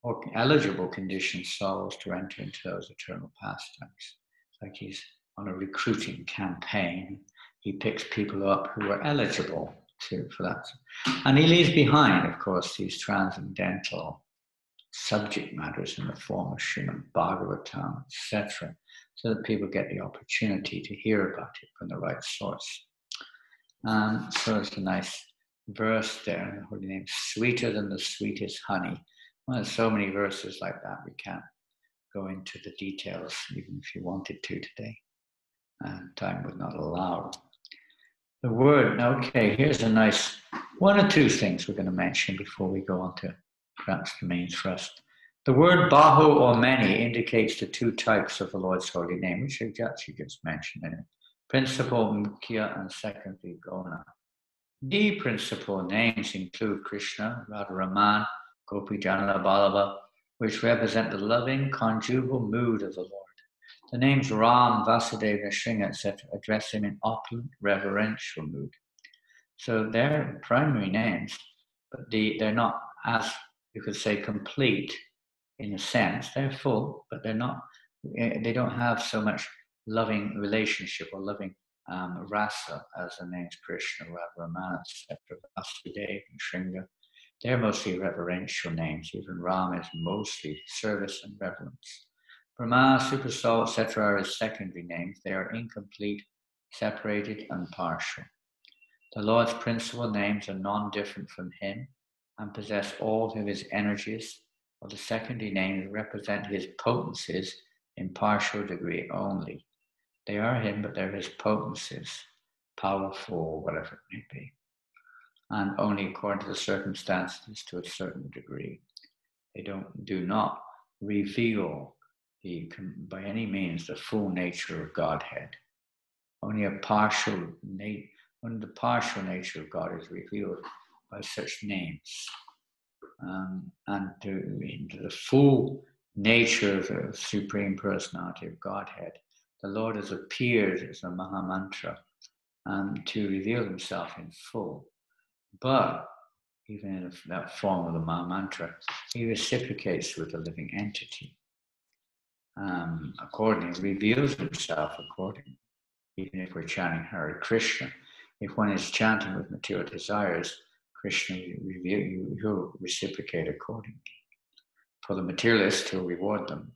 for eligible conditioned souls to enter into those eternal pastimes. Like he's on a recruiting campaign. He picks people up who are eligible for that. And he leaves behind, of course, these transcendental subject matters in the form of Srimad Bhagavatam, etc., so that people get the opportunity to hear about it from the right source. So it's a nice verse there, the holy name, sweeter than the sweetest honey. Well, there's so many verses like that, we can't go into the details, even if you wanted to today. Time would not allow. The word, okay, here's a nice, one or two things we're going to mention before we go on to perhaps the main thrust. The word bahu, or many, indicates the two types of the Lord's holy name, which I actually just mentioned in it. Principal, mukhya, and secondary, gona. The principal names include Krishna, Radharaman, Gopi, Janananda, Ballabha, which represent the loving, conjugal mood of the Lord. The names Ram, Vasudeva, Sringa, etc. address him in opulent, reverential mood. So they're primary names, but they're not, as you could say, complete in a sense. They're full, but they're not. They don't have so much loving relationship or loving rasa as the names Krishna, Radharaman, etc. Vasudeva and Sringa. They're mostly reverential names. Even Ram is mostly service and reverence. Brahma, Supersoul, etc. are his secondary names. They are incomplete, separated, and partial. The Lord's principal names are non-different from him and possess all of his energies, while the secondary names represent his potencies in partial degree only. They are him, but they're his potencies, powerful, whatever it may be, and only according to the circumstances to a certain degree. They do not reveal by any means the full nature of Godhead. Only the partial nature of God is revealed by such names. And into the full nature of the Supreme Personality of Godhead, the Lord has appeared as a Mahamantra to reveal himself in full. But even in that form of the Mahamantra, he reciprocates with the living entity. Accordingly, reveals himself accordingly. Even if we're chanting Hare Krishna, if one is chanting with material desires, Krishna he'll reciprocate accordingly. For the materialist, he'll reward them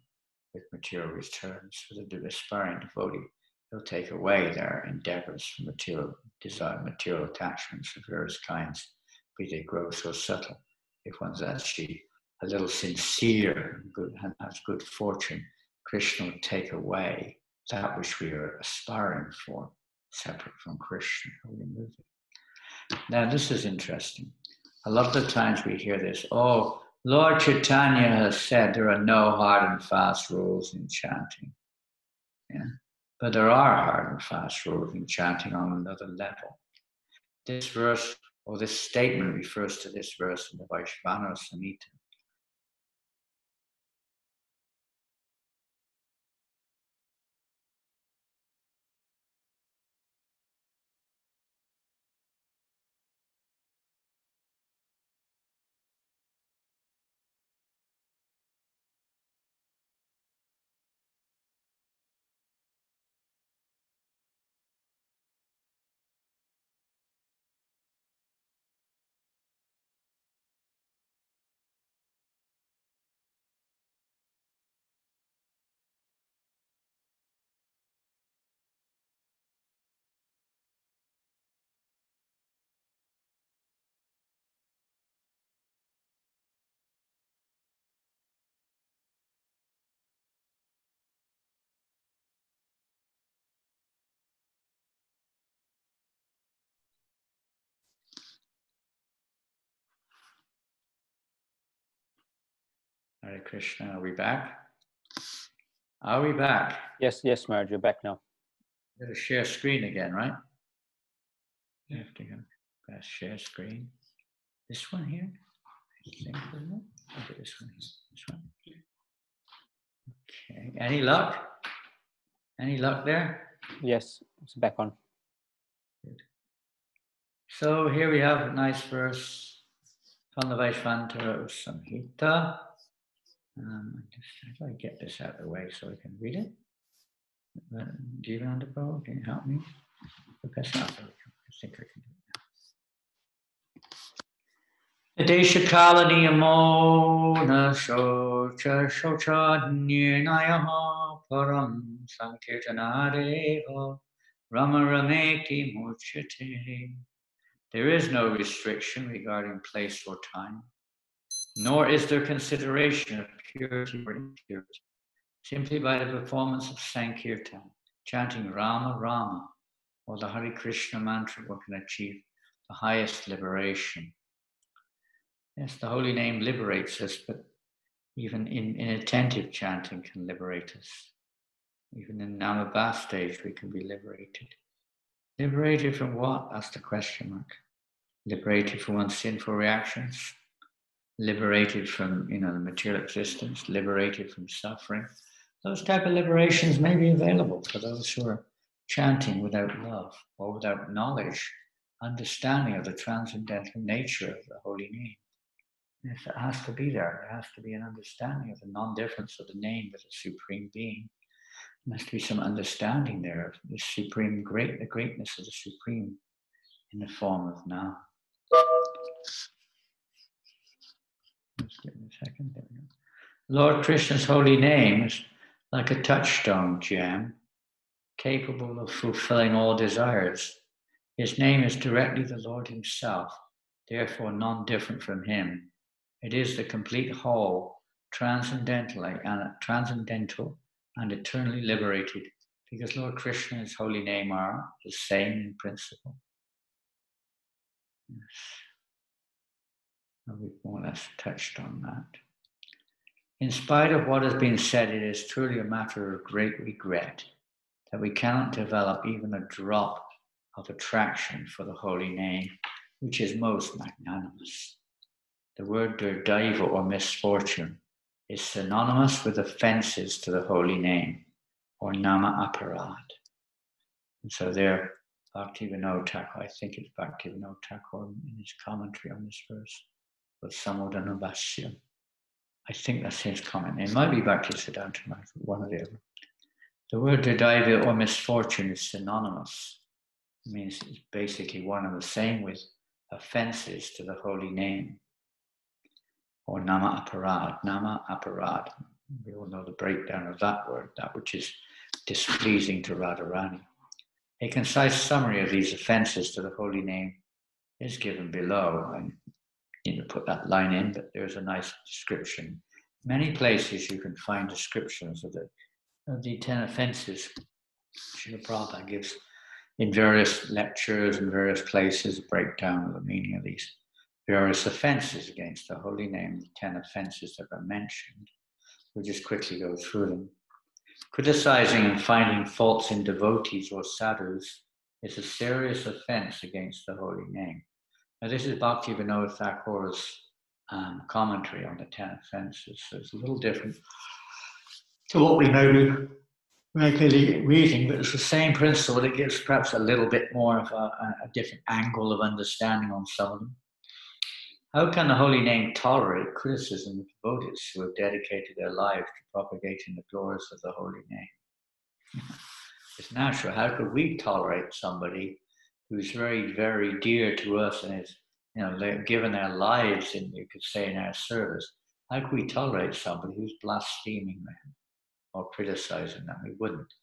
with material returns. For the aspiring devotee, he'll take away their endeavors for material desire, material attachments of various kinds, be they gross or subtle. If one's actually a little sincere and has good fortune, Krishna will take away that which we are aspiring for, separate from Krishna. He'll remove it. Now, this is interesting. A lot of the times we hear this, oh, Lord Chaitanya has said there are no hard and fast rules in chanting. Yeah? But there are hard and fast rules in chanting on another level. This verse, or this statement, refers to this verse in the Vaishnava Samhita. Hare Krishna. Are we back? Are we back? Yes, Maharaj, you're back now. Got to share screen again, right? You have to go press share screen. This one here? I think, isn't it? Look at this one here. This one. Okay. Any luck? Any luck there? Yes, it's back on. Good. So here we have a nice verse from the Vaishvantara Samhita. How do I get this out of the way so I can read it? Janananda, can you help me? Professor, I think I can do it now. Deshakala niyamo na shocha nirnayaha param sankirtanadeva rama rameti muchate. There is no restriction regarding place or time, nor is there consideration of purity or impurity. Simply by the performance of Sankirtan, chanting Rama Rama or the Hare Krishna mantra, one can achieve the highest liberation. Yes, the holy name liberates us, but even inattentive chanting can liberate us. Even in Namabha stage, we can be liberated. Liberated from what? That's the question mark. Liberated from one's sinful reactions. Liberated from, the material existence. Liberated from suffering. Those type of liberations may be available for those who are chanting without love or without knowledge, understanding of the transcendental nature of the holy name. Yes, it has to be there. There has to be an understanding of the non-difference of the name with the Supreme Being. There must be some understanding there of the Supreme the greatness of the Supreme in the form of now. Let's give it a second. There we go. Lord Krishna's holy name is like a touchstone gem, capable of fulfilling all desires. His name is directly the Lord himself, therefore non-different from him. It is the complete whole, transcendental and eternally liberated, because Lord Krishna and his holy name are the same in principle. Yes. We've more or less touched on that. In spite of what has been said, it is truly a matter of great regret that we cannot develop even a drop of attraction for the holy name, which is most magnanimous. The word durdaiva or misfortune is synonymous with offenses to the holy name or nama aparad. And so there, Bhaktivinoda Thakur, I think it's Bhaktivinoda Thakur in his commentary on this verse, with Samodana Bhashyam. I think that's his comment. It might be Bhaktisiddhanta, one or the other. The word durdaiva or misfortune is synonymous. It means it's basically one and the same with offenses to the holy name. Or nama aparad. Nama aparad. We all know the breakdown of that word, that which is displeasing to Radharani. A concise summary of these offenses to the holy name is given below. I need to put that line in, but there's a nice description. Many places you can find descriptions of the 10 offenses. Srila Prabhupada gives in various lectures and various places a breakdown of the meaning of these various offenses against the holy name, the 10 offenses that are mentioned. We'll just quickly go through them. Criticizing and finding faults in devotees or sadhus is a serious offense against the holy name. Now this is Bhaktivinoda Thakur's commentary on the 10 offenses, so it's a little different to what we may be regularly reading, but it's the same principle. It gives perhaps a little bit more of a different angle of understanding on some of them. How can the holy name tolerate criticism of devotees who have dedicated their lives to propagating the glories of the holy name? It's natural. How could we tolerate somebody who's very, very dear to us and is, given their lives in, you could say, in our service? How could we tolerate somebody who's blaspheming them or criticizing them? We wouldn't.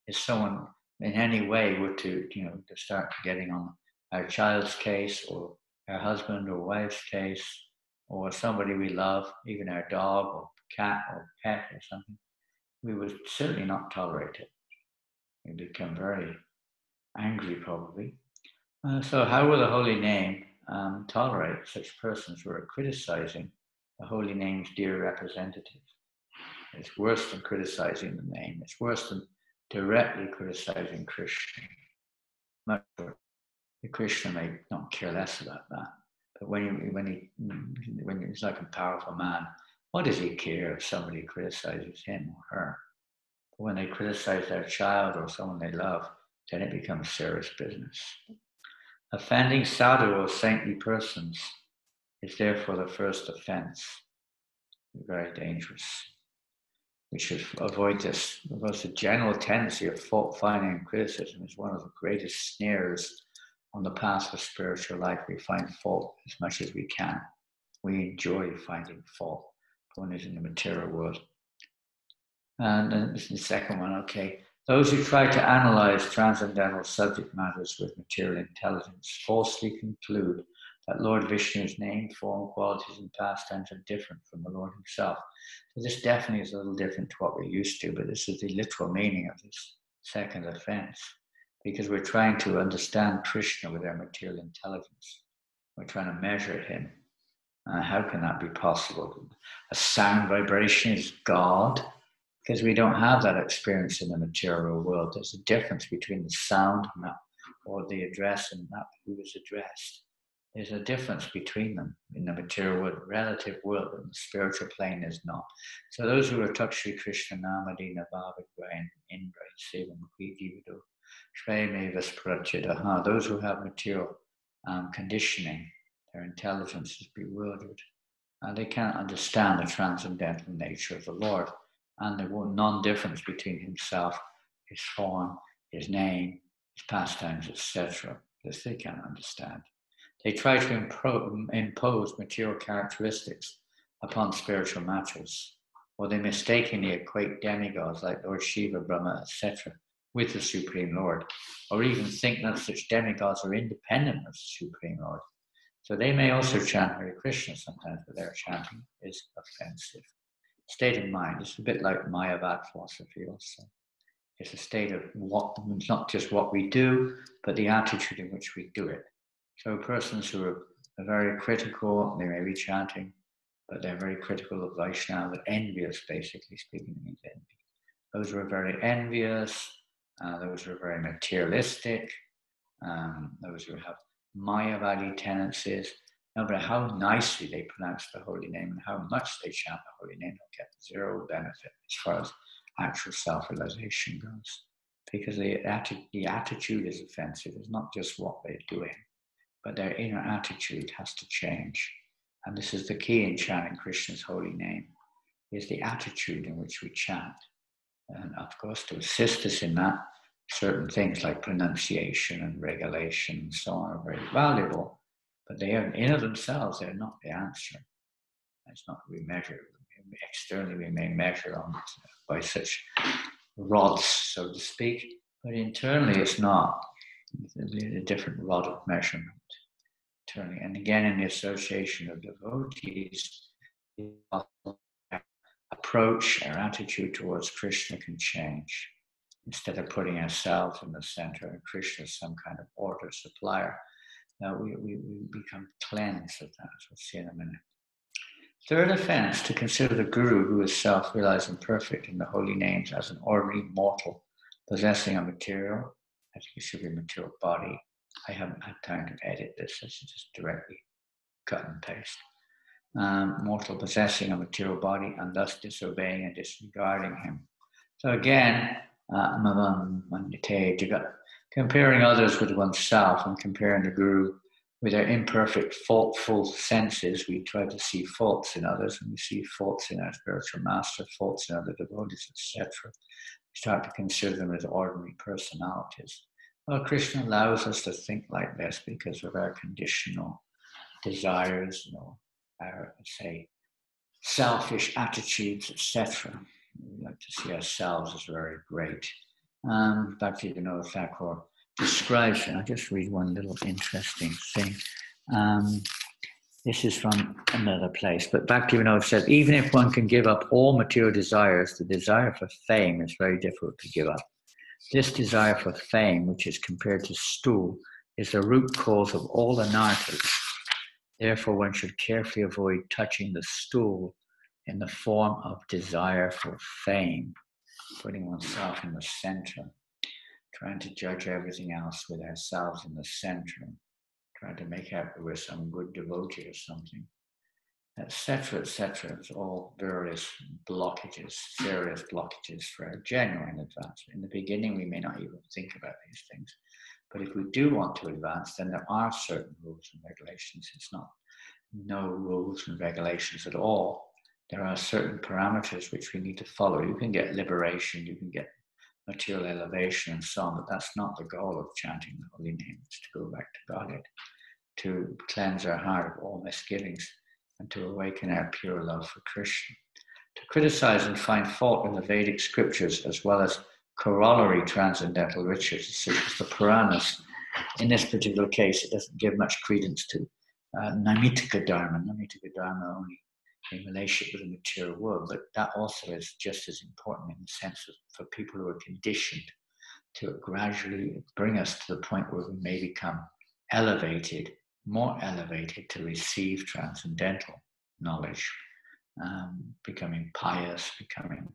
If someone in any way were to start getting on our child's case or our husband or wife's case, or somebody we love, even our dog or cat or pet or something, we would certainly not tolerate it. We'd become very angry probably. So how will the holy name tolerate such persons who are criticizing the holy name's dear representative. It's worse than criticizing the name. It's worse than directly criticizing Krishna. Much worse. The Krishna may not care less about that. But when he's like a powerful man, what does he care if somebody criticizes him or her? But when they criticize their child or someone they love, then it becomes serious business. Offending sadhu or saintly persons is therefore the first offense. Very dangerous. We should avoid this because the general tendency of fault finding and criticism is one of the greatest snares on the path of spiritual life. We find fault as much as we can. We enjoy finding fault when it's in the material world. And then this is the second one, okay. Those who try to analyze transcendental subject matters with material intelligence falsely conclude that Lord Vishnu's name, form, qualities, and pastimes are different from the Lord himself. So this definitely is a little different to what we're used to, but this is the literal meaning of this second offense, because we're trying to understand Krishna with our material intelligence. We're trying to measure him. How can that be possible? A sound vibration is God, because we don't have that experience in the material world. There's a difference between the sound and that, or the address and that who is addressed. There's a difference between them in the material world, relative world, and the spiritual plane is not. So those who are Takshri Krishna Namadina Bhavagvain Indra Seva Mukhijivido Shveme Vesprachitaha, those who have material conditioning, their intelligence is bewildered, and they can't understand the transcendental nature of the Lord and the non-difference between himself, his form, his name, his pastimes, etc. This they can't understand. They try to impose material characteristics upon spiritual matters, or they mistakenly equate demigods like Lord Shiva, Brahma, etc. with the Supreme Lord, or even think that such demigods are independent of the Supreme Lord. So they may also chant Hare Krishna sometimes, but their chanting is offensive. State of mind, it's a bit like Mayavad philosophy also. It's a state of what, not just what we do, but the attitude in which we do it. So persons who are very critical, they may be chanting, but they're very critical of Vaishnava, envious, basically speaking, means envy. Those who are very envious, those who are very materialistic, those who have Mayavadi tendencies, no matter how nicely they pronounce the holy name and how much they chant the holy name, they'll get zero benefit as far as actual self-realization goes. Because the attitude is offensive. It's not just what they're doing, but their inner attitude has to change. And this is the key in chanting Krishna's holy name, is the attitude in which we chant. And of course, to assist us in that, certain things like pronunciation and regulation and so on are very valuable, but they are in of themselves, they're not the answer. It's not we measure. Externally, we may measure on by such rods, so to speak, but internally it's not. It's a different rod of measurement. Internally. And again, in the association of devotees, the approach, our attitude towards Krishna can change. Instead of putting ourselves in the center and Krishna is some kind of order supplier, we become cleansed of that, as we'll see in a minute. Third offense, to consider the Guru who is self-realized and perfect in the holy names as an ordinary mortal possessing a material, I think it should be a material body. I haven't had time to edit this, I should just directly cut and paste. Mortal possessing a material body and thus disobeying and disregarding him. So again, comparing others with oneself and comparing the Guru with our imperfect, faultful senses, we try to see faults in others, and we see faults in our spiritual master, faults in other devotees, etc. We start to consider them as ordinary personalities. Well, Krishna allows us to think like this because of our conditional desires, our, say, selfish attitudes, etc. We like to see ourselves as very great. Bhaktivinoda Thakur describes, and I'll just read one little interesting thing. This is from another place, but Bhaktivinoda says, even if one can give up all material desires, the desire for fame is very difficult to give up. This desire for fame, which is compared to stool, is the root cause of all anarthas. Therefore, one should carefully avoid touching the stool in the form of desire for fame, putting oneself in the center, trying to judge everything else with ourselves in the center, trying to make out that we're some good devotee or something, etc., etc. It's all various blockages, serious blockages for our genuine advancement. In the beginning, we may not even think about these things. But if we do want to advance, then there are certain rules and regulations. It's not no rules and regulations at all. There are certain parameters which we need to follow. You can get liberation, you can get material elevation and so on, but that's not the goal of chanting the holy name. It's to go back to Godhead, to cleanse our heart of all misgivings, and to awaken our pure love for Krishna. To criticize and find fault in the Vedic scriptures as well as corollary transcendental riches, such as the Puranas. In this particular case, it doesn't give much credence to Naimittika Dharma. Naimittika Dharma only in relationship with the material world, but that also is just as important in the sense of for people who are conditioned to gradually bring us to the point where we may become elevated, more elevated to receive transcendental knowledge, becoming pious, becoming,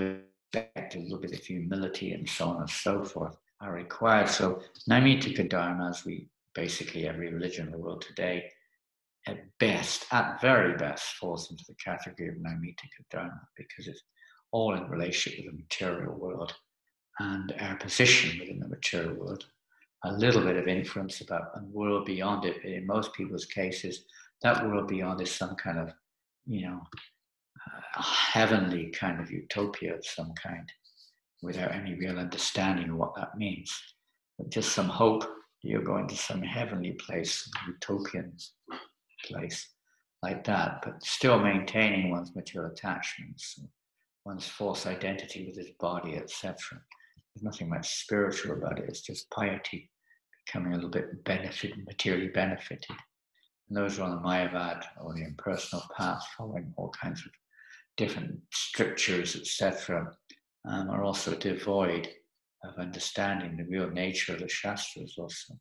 a little bit of humility and so on and so forth are required. So Naimittika Dharma, as we basically every religion in the world today, at best, at very best, falls into the category of Naimittika Dharma because it's all in relationship with the material world and our position within the material world. A little bit of inference about a world beyond it, but in most people's cases, that world beyond is some kind of, a heavenly kind of utopia of some kind, without any real understanding of what that means. But just some hope that you're going to some heavenly place, utopian place like that, but still maintaining one's material attachments, one's false identity with his body, etc. There's nothing much spiritual about it. It's just piety, becoming a little bit materially benefited. And those are on the Mayavad or the impersonal path, following all kinds of different strictures, etc., are also devoid of understanding the real nature of the Shastras also.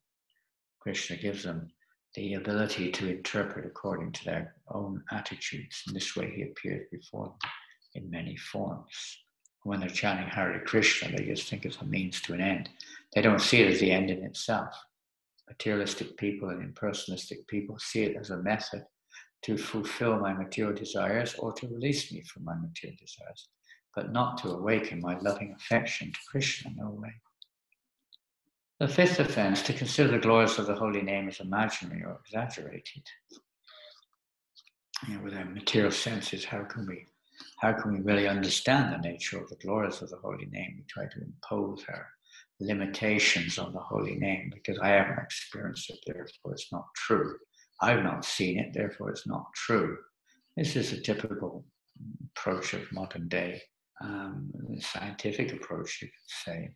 Krishna gives them the ability to interpret according to their own attitudes. In this way, he appears before them in many forms. When they're chanting Hare Krishna, they just think it's a means to an end. They don't see it as the end in itself. Materialistic people and impersonalistic people see it as a method to fulfill my material desires or to release me from my material desires, but not to awaken my loving affection to Krishna, no way. The fifth offense, to consider the glories of the holy name as imaginary or exaggerated. With our material senses, how can we really understand the nature of the glories of the holy name? We try to impose our limitations on the holy name because I haven't experienced it, therefore it's not true. I've not seen it, therefore it's not true. This is a typical approach of modern day, scientific approach, you could say,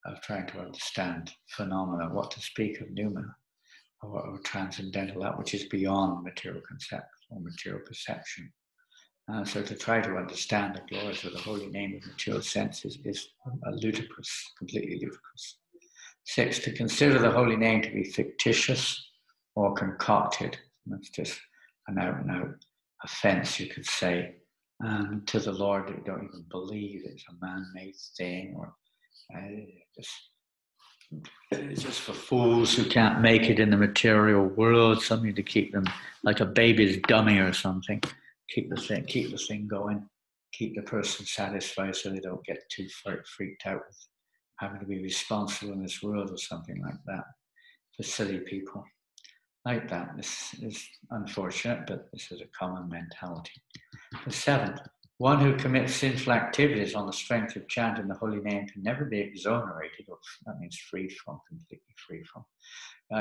of trying to understand phenomena, what to speak of pneuma or transcendental, that which is beyond material concept or material perception. So to try to understand the glories of the holy name of material senses is ludicrous, completely ludicrous. 6, to consider the holy name to be fictitious or concocted. That's just an out-and-out offense, you could say, to the Lord that we don't even believe it's a man-made thing, or it's just for fools who can't make it in the material world, something to keep them like a baby's dummy or something. Keep the thing going, keep the person satisfied so they don't get too freaked out with having to be responsible in this world or something like that. For silly people like that. This is unfortunate, but this is a common mentality. The 7th, one who commits sinful activities on the strength of chanting the holy name can never be exonerated, or that means freed from, completely freed from,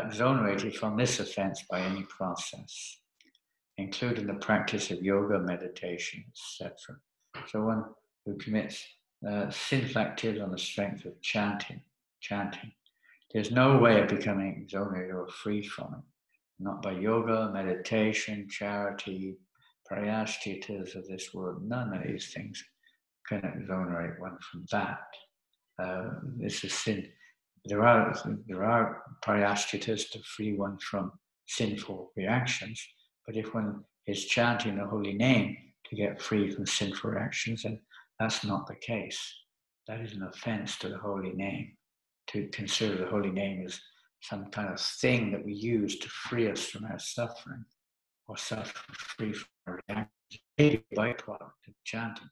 exonerated from this offense by any process, including the practice of yoga, meditation, etc. So one who commits sinful activities on the strength of chanting, there's no way of becoming exonerated or freed from it. Not by yoga, meditation, charity, prayashtitas of this world. None of these things can exonerate one from that. This is sin. There are prayashtitas to free one from sinful reactions. But if one is chanting the holy name to get free from sinful reactions, then that's not the case. That is an offense to the holy name. To consider the holy name as some kind of thing that we use to free us from our suffering or suffer free from our reactions, maybe a byproduct of chanting.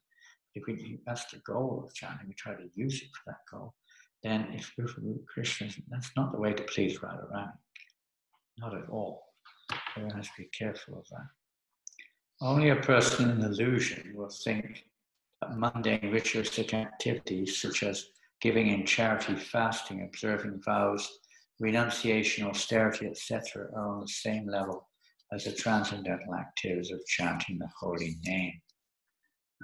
If that's the goal of chanting, we try to use it for that goal. Then if we're Christians, that's not the way to please Radharani. Not at all. So one has to be careful of that. Only a person in illusion will think that mundane ritualistic activities such as giving in charity, fasting, observing vows, renunciation, austerity, etc. are on the same level as the transcendental activities of chanting the holy name.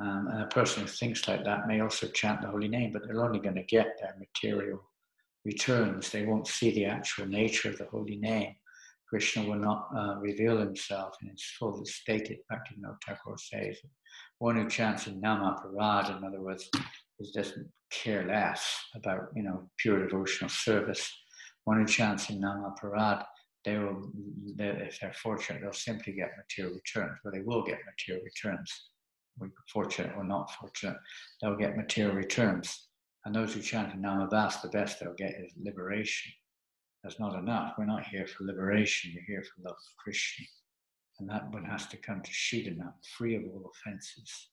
And a person who thinks like that may also chant the holy name, but they're only going to get their material returns. They won't see the actual nature of the holy name. Krishna will not reveal himself in his full stated. Bhaktivinoda Thakur says, one who chants in Namaparad, in other words, doesn't care less about pure devotional service. One who chants in Namaparad, if they're fortunate, they'll simply get material returns. Well, they will get material returns. Fortunate or not fortunate, they'll get material returns. And those who chant in Namabhas, the best they'll get is liberation. That's not enough. We're not here for liberation. We're here for love of Krishna. And that one has to come to Shidana, free of all offenses.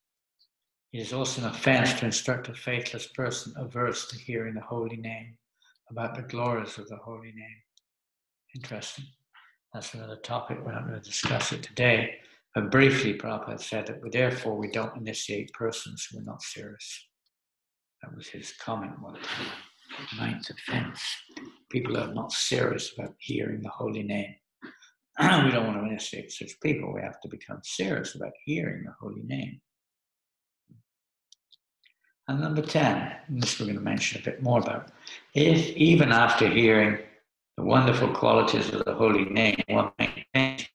It is also an offense to instruct a faithless person averse to hearing the holy name about the glories of the holy name. Interesting. That's another topic. We're not going to discuss it today. But briefly, Prabhupada said that therefore we don't initiate persons who are not serious. That was his comment one time. Ninth offense. People are not serious about hearing the holy name. We don't want to initiate such people. We have to become serious about hearing the holy name. And number 10, and this we're going to mention a bit more about, if even after hearing the wonderful qualities of the holy name, one maintains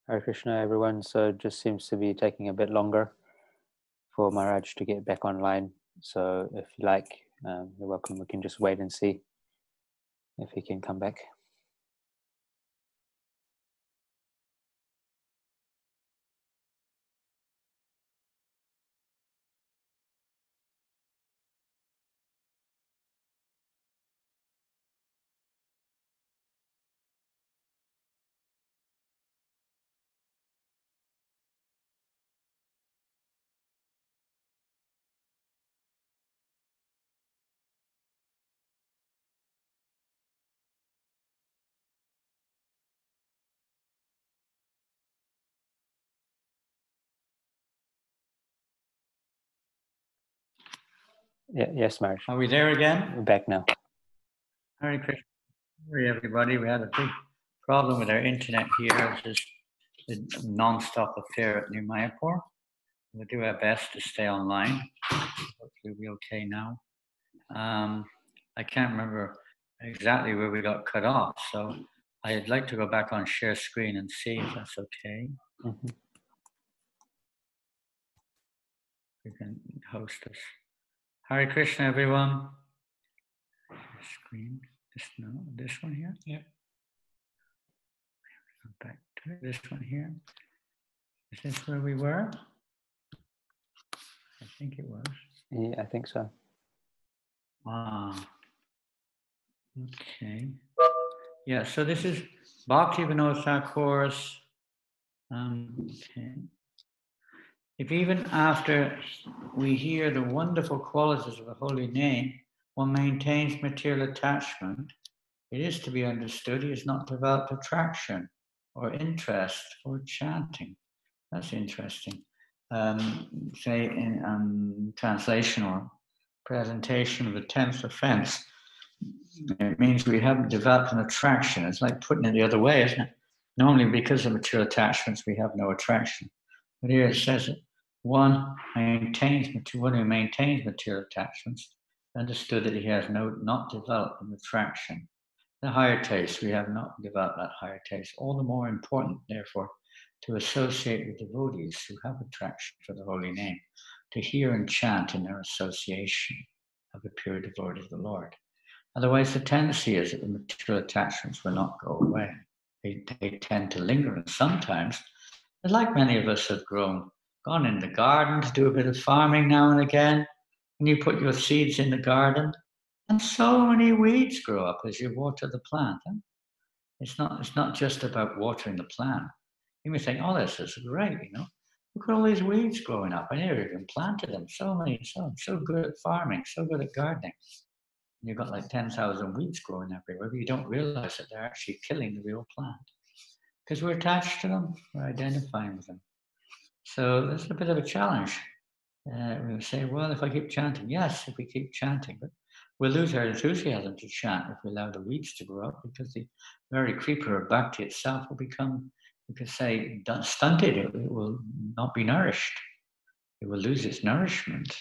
Hare Krishna, everyone. So it just seems to be taking a bit longer for Maharaj to get back online. So if you like, you're welcome. We can just wait and see if he can come back. Yes, Maharaj. Are we there again? We're back now. Hare Krishna. Sorry, everybody. We had a big problem with our internet here. It's just a non-stop affair at New Mayapur. We'll do our best to stay online. Hopefully we'll be okay now. I can't remember exactly where we got cut off, so I'd like to go back on share screen and see if that's okay. Mm-hmm. You can host us. Hare Krishna, everyone. Screen. This one here. Yeah. Go back to this one here. Is this where we were? I think it was. Yeah, I think so. Ah. Okay. Yeah. So this is Bhakti Vinod Thakur's. Okay. If even after we hear the wonderful qualities of the holy name, one maintains material attachment, it is to be understood he has not developed attraction or interest for chanting. That's interesting. Say in translation or presentation of the 10th offense, it means we haven't developed an attraction. It's like putting it the other way, isn't it? Normally, because of material attachments, we have no attraction. But here it says that one who maintains material attachments, understood that he has not developed an attraction. The higher taste, we have not developed that higher taste. All the more important, therefore, to associate with devotees who have attraction for the holy name, to hear and chant in their association of a pure devotee of the Lord. Otherwise, the tendency is that the material attachments will not go away. They tend to linger, and sometimes, like many of us have gone in the garden to do a bit of farming now and again, and you put your seeds in the garden, and so many weeds grow up as you water the plant. Huh? It's not just about watering the plant. You may think, oh, this is great, Look at all these weeds growing up. I never even planted them. So good at farming, so good at gardening. And you've got like 10,000 weeds growing everywhere, but you don't realize that they're actually killing the real plant. Because we're attached to them, we're identifying with them. So there's a bit of a challenge. We say, well, if I keep chanting, yes, if we keep chanting, but we'll lose our enthusiasm to chant if we allow the weeds to grow up, because the very creeper of bhakti itself will become, you could say, stunted. It will not be nourished. It will lose its nourishment.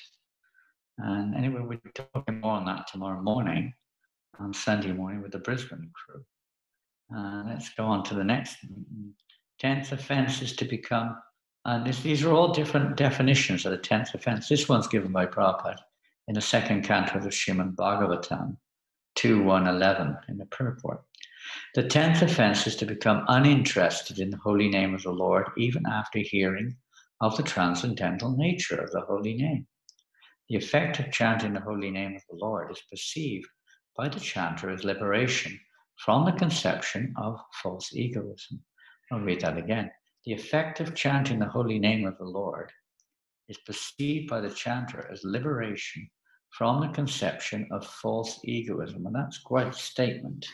And anyway, we're talking more on that tomorrow morning, on Sunday morning with the Brisbane crew. Let's go on to the next. 10th offense is to become, and these are all different definitions of the 10th offense. This one's given by Prabhupada in the second canto of the Srimad Bhagavatam, 2.1.11 in the purport. The 10th offense is to become uninterested in the holy name of the Lord, even after hearing of the transcendental nature of the holy name. The effect of chanting the holy name of the Lord is perceived by the chanter as liberation from the conception of false egoism. I'll read that again. The effect of chanting the holy name of the Lord is perceived by the chanter as liberation from the conception of false egoism. And that's quite a statement,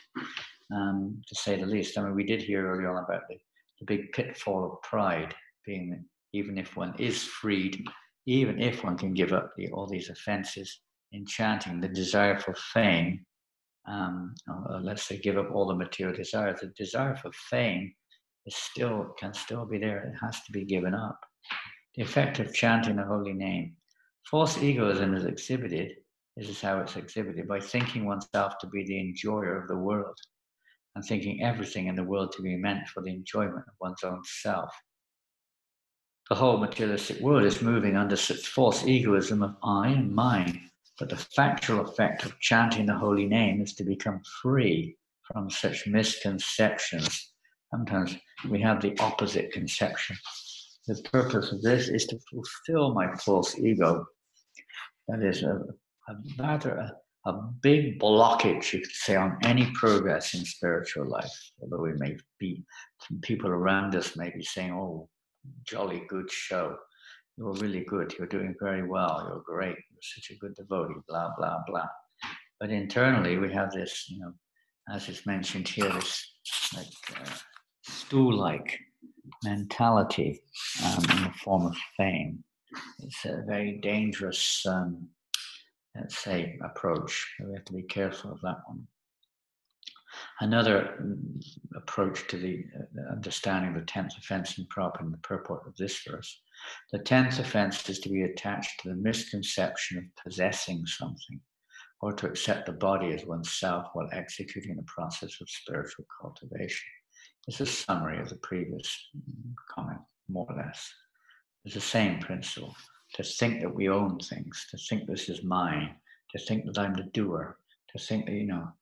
to say the least. I mean, we did hear earlier on about the big pitfall of pride, being that even if one is freed, even if one can give up all these offenses in chanting, the desire for fame, let's say give up all the material desires, the desire for fame can still be there. It has to be given up. The effect of chanting the holy name. False egoism is exhibited, this is how it's exhibited, by thinking oneself to be the enjoyer of the world and thinking everything in the world to be meant for the enjoyment of one's own self. The whole materialistic world is moving under such false egoism of I and mine, but the factual effect of chanting the holy name is to become free from such misconceptions. Sometimes we have the opposite conception. The purpose of this is to fulfill my false ego. That is a big blockage, you could say, on any progress in spiritual life. Although we may be, people around us may be saying, oh, jolly good show. You're really good. You're doing very well. You're great. You're such a good devotee, blah, blah, blah. But internally, we have this, as is mentioned here, this stool-like mentality in the form of fame. It's a very dangerous let's say, approach. We have to be careful of that one. Another approach to the understanding of the 10th offense in Prabhupada and the purport of this verse. The 10th offense is to be attached to the misconception of possessing something, or to accept the body as oneself while executing the process of spiritual cultivation. It's a summary of the previous comment, more or less. It's the same principle. To think that we own things, to think this is mine, to think that I'm the doer, to think that,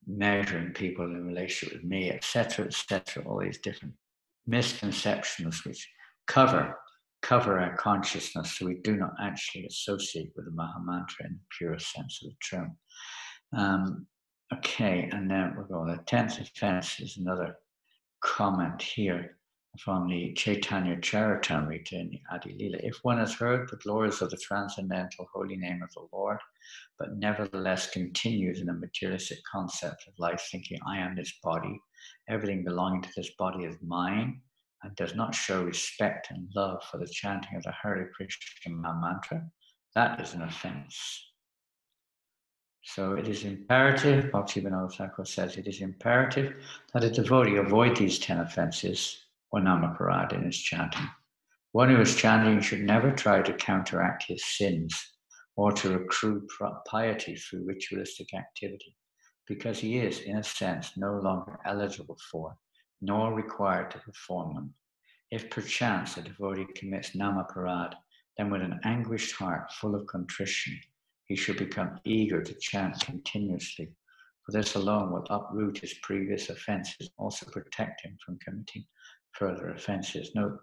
measuring people in relationship with me, etc., all these different misconceptions which cover our consciousness, so we do not actually associate with the Mahamantra in the purest sense of the term. Okay, and then we'll go. The 10th offense is another comment here from the Chaitanya Charitamrita in the Adi Lila. If one has heard the glories of the transcendental holy name of the Lord, but nevertheless continues in a materialistic concept of life, thinking, I am this body, everything belonging to this body is mine, and does not show respect and love for the chanting of the Hare Krishna mantra, that is an offense. So it is imperative, Bhaktivinoda Thakur says, it is imperative that a devotee avoid these 10 offenses or namaparad in his chanting. One who is chanting should never try to counteract his sins or to accrue piety through ritualistic activity, because he is, in a sense, no longer eligible for, nor required to perform them. If perchance a devotee commits namaparad, then with an anguished heart full of contrition, he should become eager to chant continuously, for this alone will uproot his previous offenses, also protect him from committing further offenses. Note,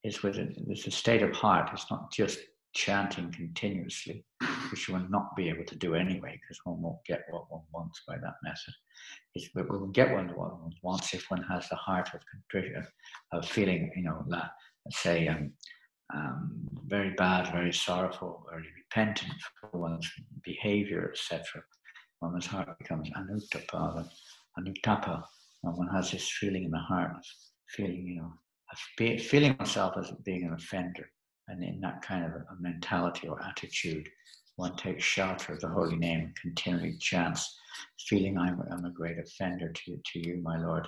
it's a state of heart. It's not just chanting continuously, which one will not be able to do anyway, because one won't get what one wants by that method. But we will get what one wants if one has the heart of contrition, of feeling, let's say, very bad, very sorrowful, very repentant for one's behavior, etc. When one's heart becomes anutapa, when one has this feeling in the heart, feeling, feeling oneself as being an offender, and in that kind of a mentality or attitude, one takes shelter of the holy name and continually chants, feeling I'm a great offender to you, my Lord,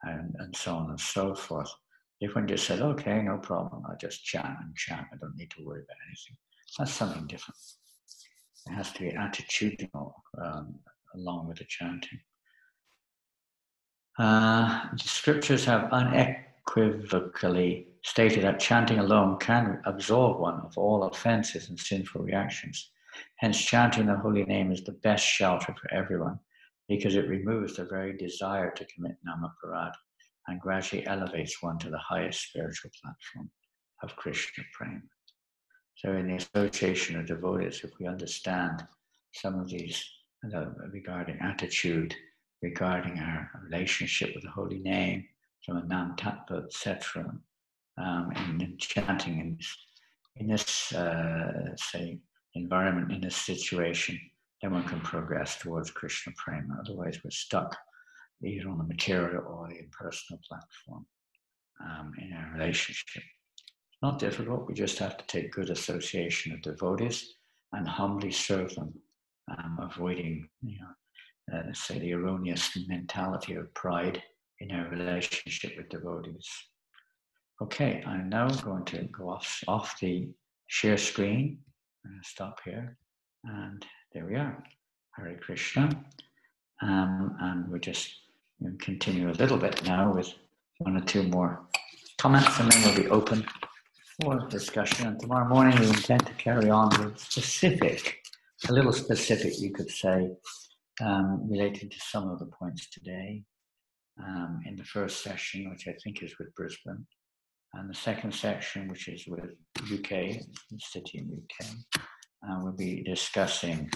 and so on and so forth. If one just said, okay, no problem, I'll just chant, I don't need to worry about anything, that's something different. It has to be attitudinal along with the chanting. The scriptures have unequivocally stated that chanting alone can absolve one of all offenses and sinful reactions. Hence, chanting the holy name is the best shelter for everyone, because it removes the very desire to commit namaparad and gradually elevates one to the highest spiritual platform of Krishna Prema. So in the association of devotees, if we understand some of these regarding attitude, regarding our relationship with the holy name, some of Nam Tattva, etc., in chanting in this say, environment, in this situation, then one can progress towards Krishna Prema. Otherwise, we're stuck either on the material or the impersonal platform in our relationship. It's not difficult. We just have to take good association of devotees and humbly serve them, avoiding, let's say, the erroneous mentality of pride in our relationship with devotees. Okay, I'm now going to go off the share screen. I'm going to stop here, and there we are. Hare Krishna, and we just continue a little bit now with one or two more comments, and then we'll be open for discussion. And tomorrow morning we intend to carry on with a little specific, you could say, related to some of the points today. In the first session, which I think is with Brisbane, and the second section, which is with UK, the city in UK, we'll be discussing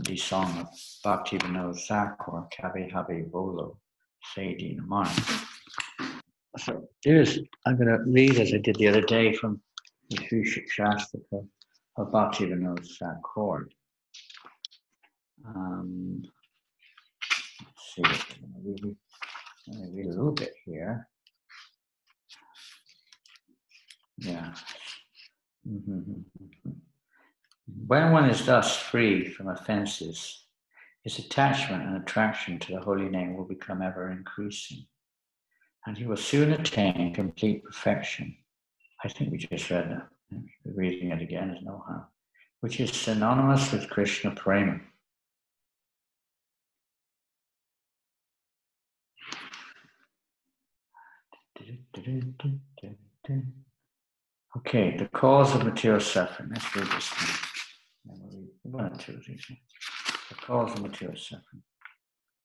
the song of Bhaktivinoda Thakur, Kavi Habi Bolo, Saidi Namar. So I'm going to read, as I did the other day, from the Siksastakam of Bhaktivinoda Thakur. Let's see, I'm going to read a little bit here. Yeah. When one is thus free from offenses, his attachment and attraction to the holy name will become ever increasing, and he will soon attain complete perfection. I think we just read that. Reading it again is no harm. Which is synonymous with Krishna Prema. Okay, the cause of material suffering. Let's read this one. One or two of these. The cause of material suffering.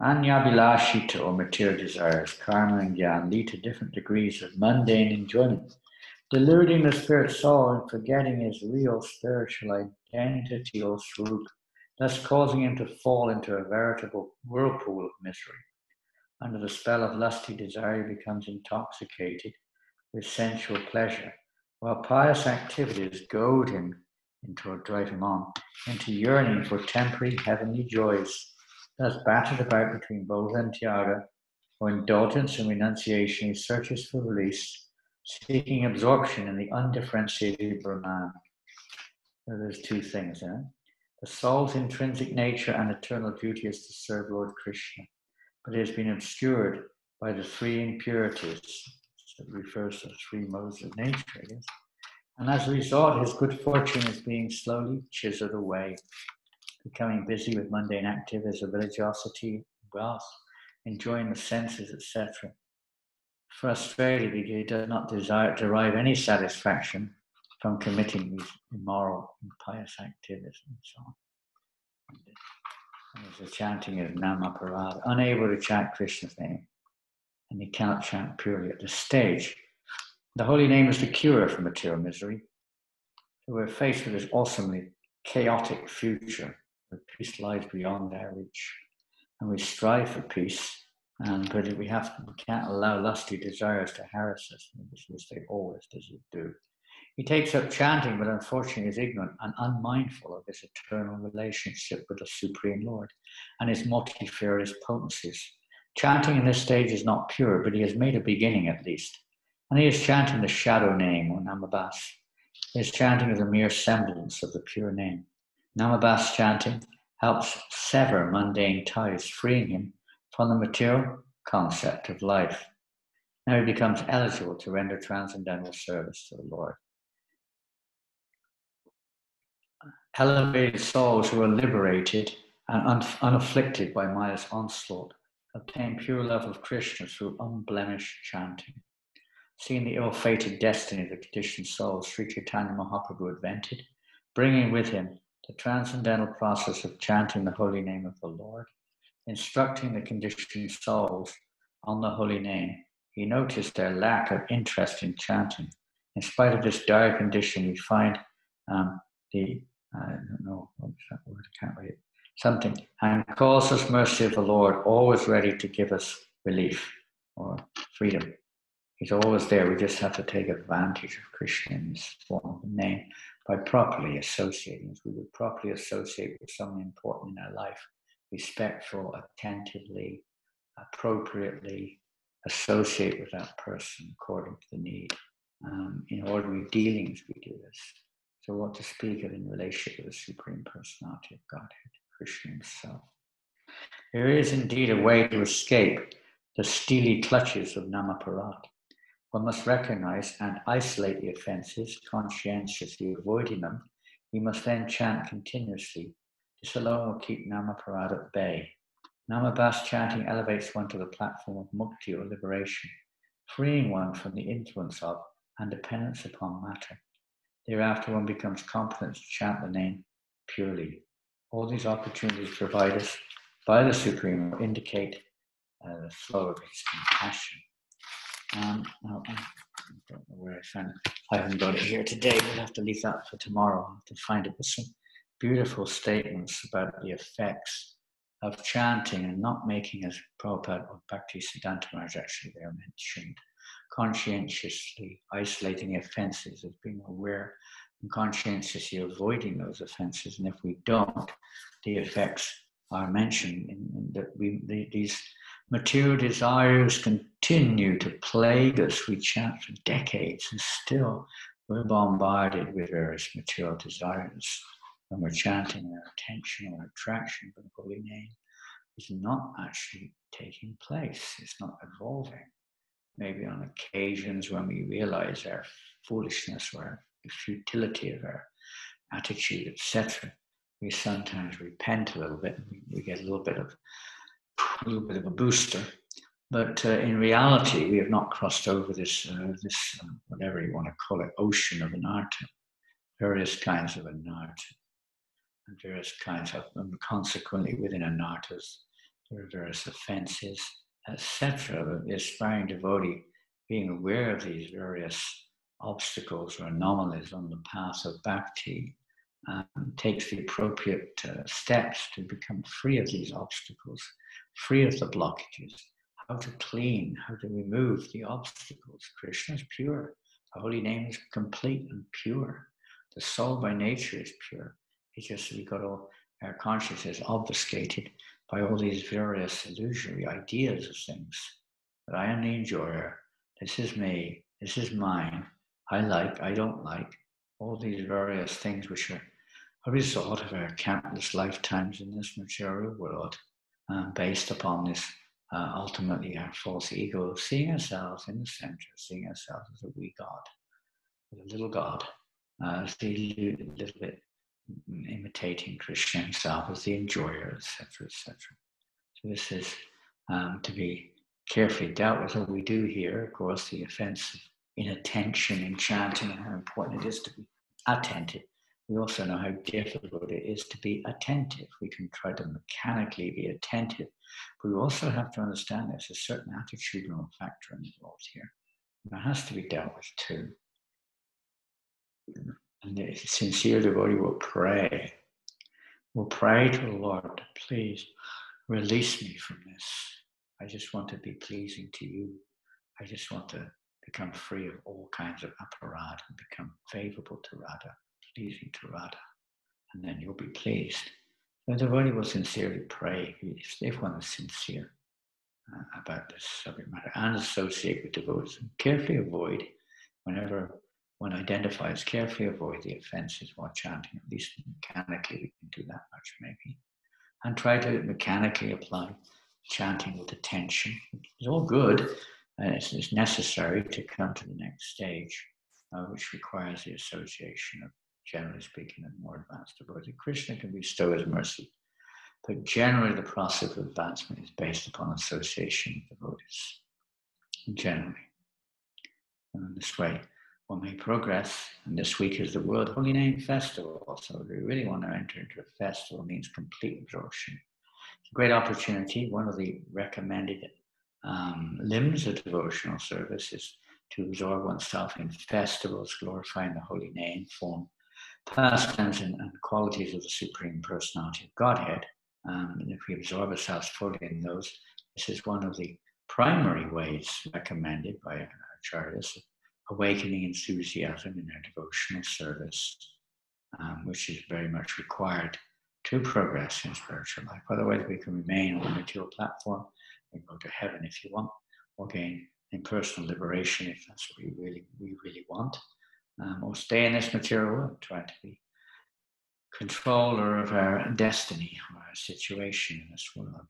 Anyabilashita, or material desires, karma and jnana, lead to different degrees of mundane enjoyment, deluding the spirit soul and forgetting his real spiritual identity or swarup, thus causing him to fall into a veritable whirlpool of misery. Under the spell of lusty desire, he becomes intoxicated with sensual pleasure, while pious activities goad him into, or drive him on, into yearning for temporary heavenly joys. Thus battered about between bodha and tyaga, or indulgence and renunciation, he searches for release, seeking absorption in the undifferentiated Brahman. So there's two things there. The soul's intrinsic nature and eternal duty is to serve Lord Krishna, but it has been obscured by the three impurities. So it refers to the three modes of nature, I guess. And as a result, his good fortune is being slowly chiseled away, becoming busy with mundane activities of religiosity, wealth, enjoying the senses, etc. Frustrated because he does not derive any satisfaction from committing these immoral and pious activities and so on. And there's a chanting of Namaparada, unable to chant Krishna's name, and he cannot chant purely at this stage. The holy name is the cure for material misery. So we're faced with this awesomely chaotic future where peace lies beyond our reach, and we strive for peace. But we can't allow lusty desires to harass us, which they always do. He takes up chanting, but unfortunately is ignorant and unmindful of his eternal relationship with the Supreme Lord and his multifarious potencies. Chanting in this stage is not pure, but he has made a beginning at least. And he is chanting the shadow name, or Namabas. His chanting is a mere semblance of the pure name. Namabas chanting helps sever mundane ties, freeing him from the material concept of life. Now he becomes eligible to render transcendental service to the Lord. Elevated souls who are liberated and unafflicted by Maya's onslaught obtain pure love of Krishna through unblemished chanting. Seeing the ill-fated destiny of the conditioned souls, Sri Chaitanya Mahaprabhu invented, bringing with him the transcendental process of chanting the holy name of the Lord. Instructing the conditioned souls on the holy name, he noticed their lack of interest in chanting. In spite of this dire condition, we find I don't know, what's that word? I can't read it. Something. And calls us mercy of the Lord, always ready to give us relief or freedom. He's always there. We just have to take advantage of Krishna in this form of the name by properly associating, as we would properly associate with someone important in our life, respectful, attentively, appropriately associate with that person according to the need. In ordinary dealings, we do this. So what to speak of in relationship with the Supreme Personality of Godhead, Krishna himself. There is indeed a way to escape the steely clutches of Namaparad. One must recognize and isolate the offenses, conscientiously avoiding them. We must then chant continuously. This alone will keep Namaparad at bay. Namabas chanting elevates one to the platform of mukti or liberation, freeing one from the influence of and dependence upon matter. Thereafter, one becomes competent to chant the name purely. All these opportunities provided us by the Supreme will indicate the flow of his compassion. I don't know where I found it. I haven't got it here today. We'll have to leave that for tomorrow. I'll have to find it. There's some beautiful statements about the effects of chanting and not making, as Prabhupada or Bhakti Siddhanta Maharaj actually there mentioned, conscientiously isolating offenses, of being aware and conscientiously avoiding those offenses. And if we don't, the effects are mentioned in that these material desires continue to plague us. We chant for decades and still we're bombarded with various material desires. when we're chanting, our attention or attraction for the holy name is not actually taking place. It's not evolving. Maybe on occasions when we realize our foolishness or the futility of our attitude, etc., we sometimes repent a little bit. We get a little bit of a booster. But in reality, we have not crossed over this whatever you want to call it, ocean of anartha, various kinds of anartha, and various kinds of, and consequently within anarthas, there are various offenses, etc. The aspiring devotee, being aware of these various obstacles or anomalies on the path of bhakti, takes the appropriate steps to become free of these obstacles, free of the blockages, how to clean, how to remove the obstacles. Krishna is pure. The holy name is complete and pure. The soul by nature is pure. It's just we got all our consciousness obfuscated by all these various illusory ideas of things. That I am the enjoyer. This is me. This is mine. I like. I don't like. All these various things which are a result of our countless lifetimes in this material world, based upon this ultimately our false ego, seeing ourselves in the center, seeing ourselves as a wee God, as a little God, as the little bit imitating Krishna himself as the enjoyer, etc., etc. So this is to be carefully dealt with. What we do here, of course, the offense of inattention in chanting and how important it is to be attentive. We also know how difficult it is to be attentive. We can try to mechanically be attentive, but we also have to understand there's a certain attitudinal factor involved here. And that has to be dealt with too. And the sincere devotee will pray. Will pray to the Lord, please release me from this. I just want to be pleasing to you. I just want to become free of all kinds of aparad and become favorable to Radha, pleasing to Radha. And then you'll be pleased. So the devotee will sincerely pray if one is sincere about this subject matter and associate with devotees and carefully avoid, whenever one identifies, carefully avoid the offenses while chanting. At least mechanically we can do that much maybe. And try to mechanically apply chanting with attention. It's all good. It's necessary to come to the next stage, which requires the association of, generally speaking, of more advanced devotees. Krishna can bestow his mercy, but generally the process of advancement is based upon association of devotees, generally. And in this way, one may progress. And this week is the World Holy Name Festival. So if we really want to enter into a festival, it means complete absorption. It's a great opportunity. One of the recommended limbs of devotional service is to absorb oneself in festivals, glorifying the holy name, form, pastimes, and qualities of the Supreme Personality of Godhead. And if we absorb ourselves fully in those, this is one of the primary ways recommended by our acharyas of awakening enthusiasm in our devotional service, which is very much required to progress in spiritual life. Otherwise, we can remain on the material platform and go to heaven if you want, or gain impersonal liberation if that's what we really want, or stay in this material world, try to be controller of our destiny or our situation in this world.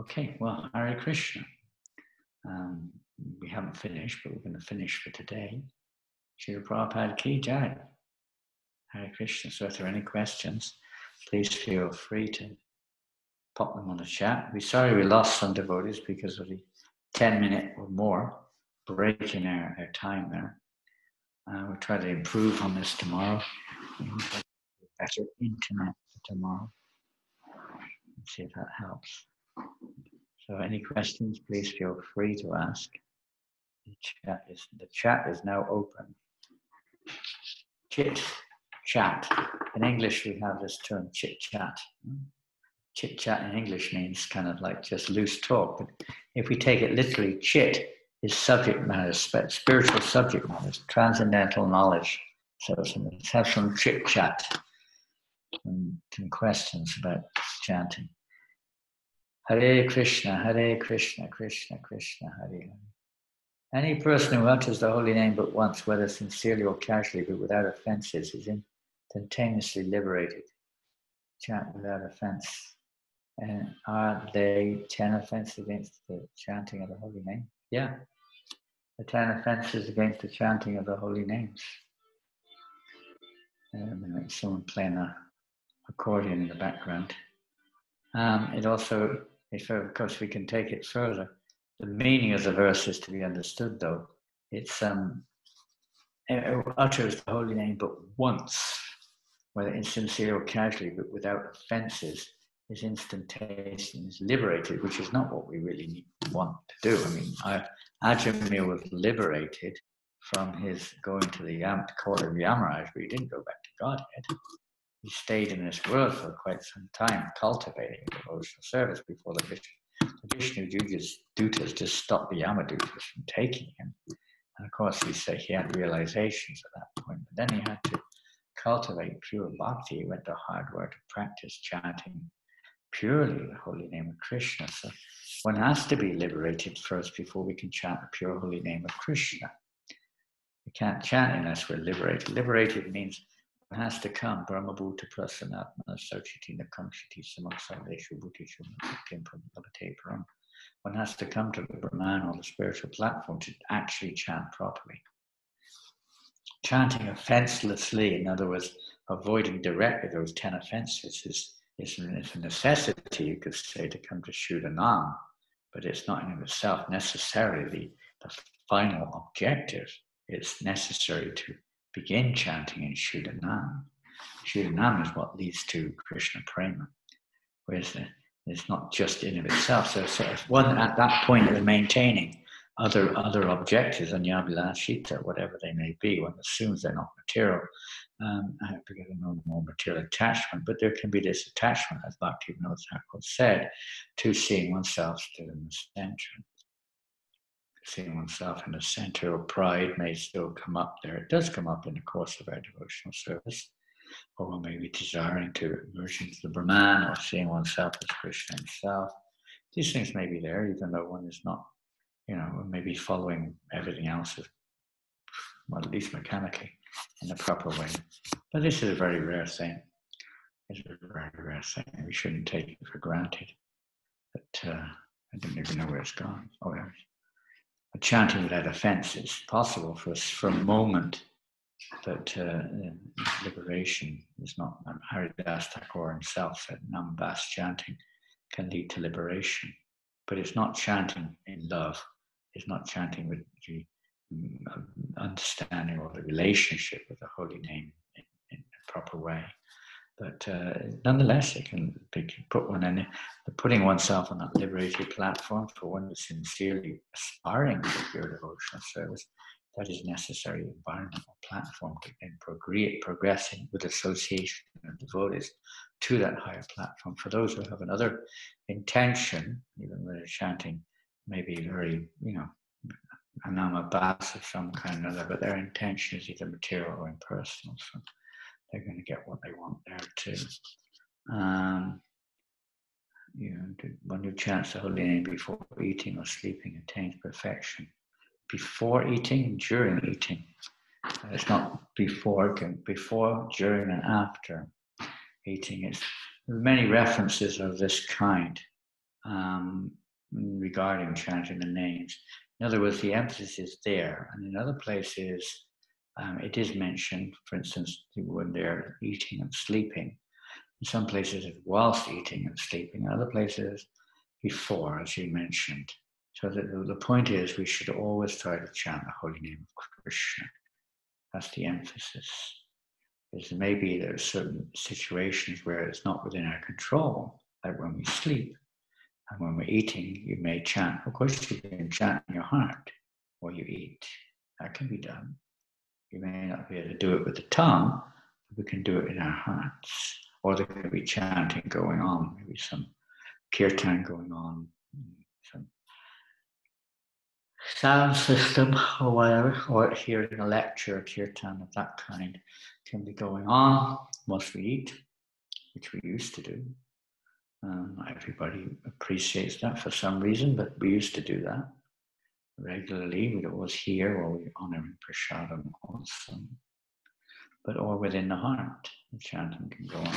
Okay, well, Hare Krishna. We haven't finished, but we're going to finish for today. Srila Prabhupada Ki Jai. Hare Krishna. So if there are any questions, please feel free to pop them on the chat. We're sorry we lost some devotees because of the 10-minute or more break in our time there. We'll try to improve on this tomorrow. Better internet for tomorrow. Let's see if that helps. So any questions, please feel free to ask. The chat is now open. Chit chat. In English, we have this term chit chat. Chit chat in English means kind of like just loose talk. But if we take it literally, chit is subject matter, spiritual subject matters, transcendental knowledge. So let's have some chit chat and some questions about chanting. Hare Krishna, Krishna Krishna, Hare Hare. Any person who utters the holy name but once, whether sincerely or casually, but without offenses, is in instantaneously liberated, chant without offense. And are they 10 offenses against the chanting of the holy name? Yeah. The 10 offenses against the chanting of the holy names. Someone playing an accordion in the background. It also, of course, we can take it further. The meaning of the verse is to be understood, though. It's it utters the holy name but once, whether insincere or casually, but without offenses, is instantaneous, is liberated, which is not what we really want to do. I mean, Ajamil was liberated from his going to the court of Yamaraj, but he didn't go back to Godhead. He stayed in this world for quite some time, cultivating devotional service before the Vishnu Dutas just stopped the Yamadutas from taking him. And of course, he had realizations at that point, but then he had to cultivate pure bhakti. He went to hard work to practice chanting purely the holy name of Krishna. So one has to be liberated first before we can chant the pure holy name of Krishna. We can't chant unless we're liberated. Liberated means one has to come, Brahma Bhuta Prasanatma Sauchitina Kamshiti Samaksandeshu Bhutishu Bhaktim Prabhavate Param. One has to come to the Brahman or the spiritual platform to actually chant properly. Chanting offenselessly, in other words, avoiding directly those 10 offenses, is a necessity, you could say, to come to Shuddhanam, but it's not in itself necessarily the final objective. It's necessary to begin chanting in Shuddhanam. Shuddhanam is what leads to Krishna Prema, whereas it's not just in of itself. So if one at that point is maintaining other objectives, anyabhilashita, whatever they may be, one assumes they're not material, because of no more material attachment, but there can be this attachment, as Bhaktivinoda Thakur said, to seeing oneself still in the center. Seeing oneself in the center, or pride may still come up there. It does come up in the course of our devotional service, or one may be desiring to merge into the Brahman, or seeing oneself as Krishna himself. These things may be there, even though one is not, maybe following everything else, well, at least mechanically, in the proper way. But this is a very rare thing. It's a very rare thing. We shouldn't take it for granted. But I don't even know where it's gone. Oh, yeah. But chanting without offense is possible for a moment, but liberation is not. Haridas Thakur himself said, Namabas chanting can lead to liberation. But it's not chanting in love. It's not chanting with the understanding or the relationship with the holy name in a proper way. But nonetheless, it can put one in, putting oneself on that liberated platform for one who's sincerely aspiring to pure devotional service. That is necessary environment or platform to then progressing with association of devotees to that higher platform. For those who have another intention, even when they're chanting, maybe very, anamabhas of some kind or other, but their intention is either material or impersonal. So they're going to get what they want there too. One who chants the holy name before eating or sleeping attains perfection. Before eating, during eating. It's not before, during, and after eating. There are many references of this kind regarding chanting the names. In other words, the emphasis is there, and in other places, it is mentioned, for instance, when they're eating and sleeping. In some places, it's whilst eating and sleeping. In other places, before, as you mentioned. So the point is, we should always try to chant the holy name of Krishna. That's the emphasis. Because maybe there are certain situations where it's not within our control, like when we sleep. And when we're eating, you may chant. Of course, you can chant in your heart while you eat. That can be done. You may not be able to do it with the tongue, but we can do it in our hearts. Or there could be chanting going on, maybe some kirtan going on, some sound system or whatever, or hearing a lecture, a kirtan of that kind can be going on whilst we eat, which we used to do. Not everybody appreciates that for some reason, but we used to do that regularly. We'd always hear while we were honoring prasadam also. or within the heart. The chanting can go on.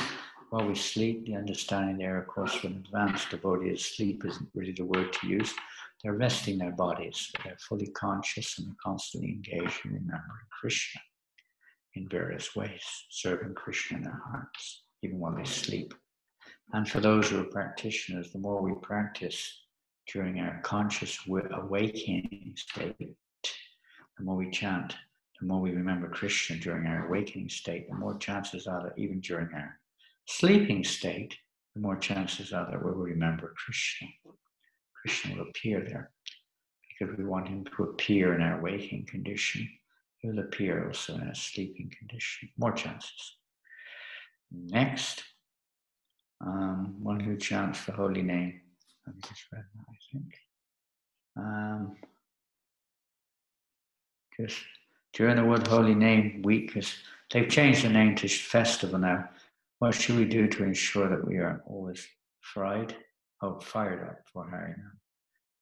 While we sleep, the understanding there, of course, for an advanced devotee is sleep isn't really the word to use. They're resting their bodies. They're fully conscious and constantly engaged in remembering Krishna in various ways, serving Krishna in their hearts, even while they sleep. And for those who are practitioners, the more we practice during our conscious awakening state, the more we chant, the more we remember Krishna during our awakening state, the more chances are that even during our sleeping state, the more chances are that we will remember Krishna. Krishna will appear there because we want him to appear in our waking condition. He will appear also in our sleeping condition. More chances. Next, one who chants the holy name. Let me just read that, I think. Because during the Word Holy Name week, because they've changed the name to festival now, what should we do to ensure that we are always fired up for Harinam?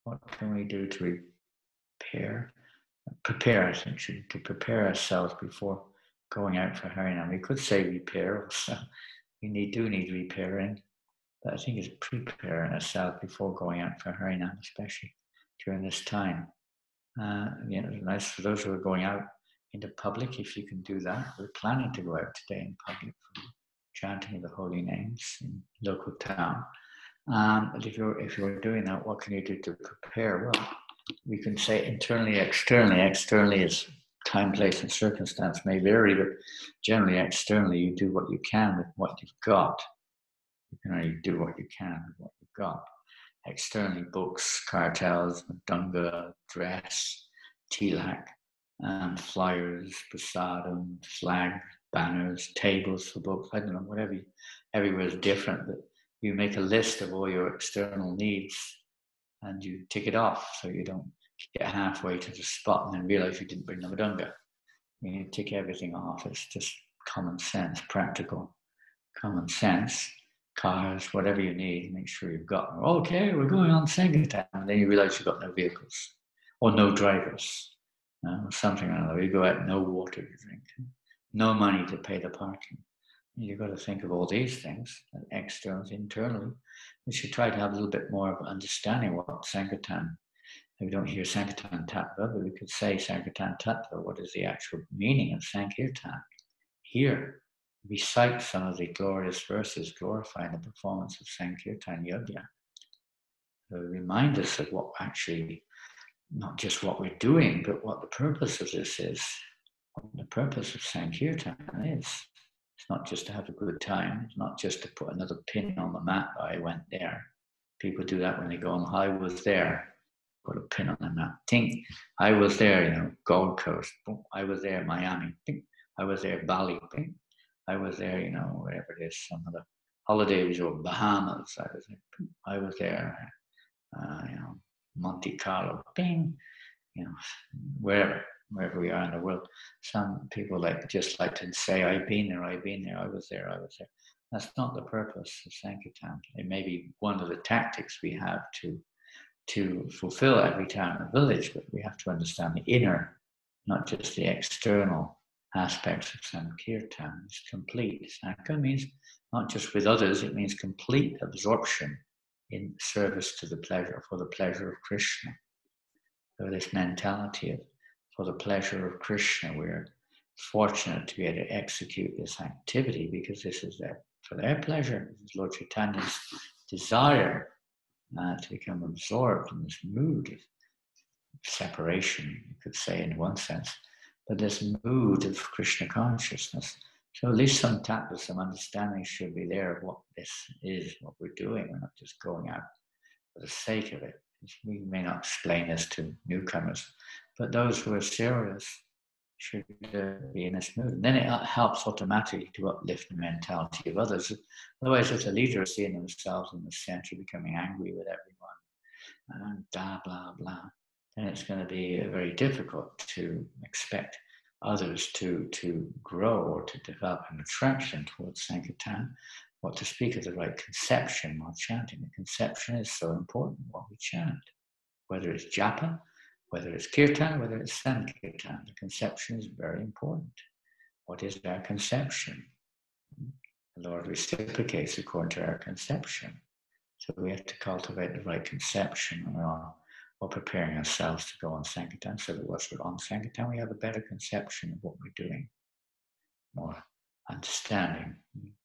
What can we do to prepare, I think, to prepare ourselves before going out for Harinam? We could say repair also. We do need repairing, but I think it's preparing ourselves before going out for Harinam, especially during this time. It's nice for those who are going out into public, if you can do that. We're planning to go out today in public for chanting of the holy names in local town. But if you're doing that, what can you do to prepare? Well, we can say internally, externally. Externally is time, place, and circumstance may vary, but generally, externally, you do what you can with what you've got. You can only do what you can with what you've got. Externally, books, cartels, madanga, dress, tilak, flyers, prasadam, flag, banners, tables for books. I don't know, whatever. Everywhere is different, but you make a list of all your external needs and you tick it off so you don't get halfway to the spot and then realize you didn't bring the madanga. You tick everything off. It's just common sense, practical common sense. Cars, whatever you need, make sure you've got them. Okay, we're going on Sankirtan. And then you realize you've got no vehicles or no drivers, or something or another. You go out, no water to drink, no money to pay the parking. You've got to think of all these things, externals, internally. We should try to have a little bit more of understanding what Sankirtan. We don't hear Sankirtan Tattva, but we could say Sankirtan Tattva. What is the actual meaning of Sankirtan? Here, recite some of the glorious verses glorifying the performance of Sankirtan Yajna. Remind us of what actually, not just what we're doing, but what the purpose of this is. What the purpose of Sankirtan is. It's not just to have a good time. It's not just to put another pin on the map. I went there. People do that when they go on. I was there. Put a pin on the map. Think, I was there, Gold Coast. I was there, Miami. Think, I was there, Bali. Think, I was there, wherever it is, some of the holiday resort, Bahamas. I was there, Monte Carlo. Bing, wherever we are in the world. Some people just like to say, I've been there, I was there. That's not the purpose of Sankirtan. It may be one of the tactics we have to fulfill every town and village, but we have to understand the inner, not just the external aspects of Sankirtan. It's complete. Sankirtan means not just with others, it means complete absorption in service to for the pleasure of Krishna. So this mentality of for the pleasure of Krishna, we're fortunate to be able to execute this activity because this is for their pleasure. This is Lord Chaitanya's desire to become absorbed in this mood of separation, you could say in one sense, but this mood of Krishna consciousness. So at least some tattva, some understanding should be there of what this is, what we're doing. We're not just going out for the sake of it. We may not explain this to newcomers, but those who are serious should be in this mood. And then it helps automatically to uplift the mentality of others. Otherwise, if the leader is seeing themselves in the center, becoming angry with everyone, and blah, blah, blah, then it's going to be very difficult to expect others to grow or to develop an attraction towards Sankirtan, what to speak of the right conception while chanting. The conception is so important while we chant, whether it's japa, whether it's kirtan, whether it's sankirtan. The conception is very important. what is our conception? The Lord reciprocates according to our conception. So we have to cultivate the right conception while preparing ourselves to go on Sankirtan, so that once we're on Sankirtan, we have a better conception of what we're doing, more understanding.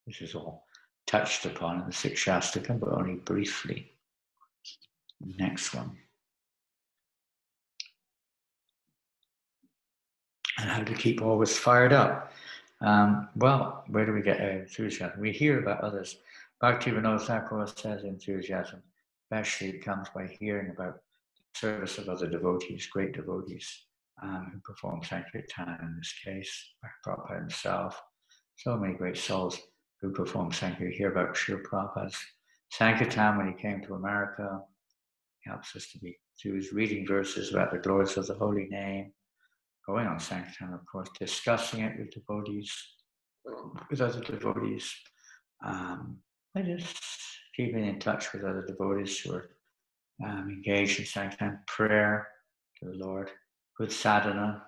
This is all touched upon in the Siksastakam, but only briefly. Next one. And how to keep always fired up. Well, where do we get our enthusiasm? We hear about others. Bhaktivinoda Thakur says enthusiasm actually comes by hearing about the service of other devotees, great devotees, who perform Sankirtan in this case, Prabhupada himself. So many great souls who perform Sankirtan. Hear about Srila Prabhupada's Sankirtan when he came to America. He helps us to be through his reading verses about the glories of the holy name, going on Sankirtan, of course, discussing it with devotees, with other devotees, and just keeping in touch with other devotees who are engaged in Sankirtan, prayer to the Lord, good sadhana,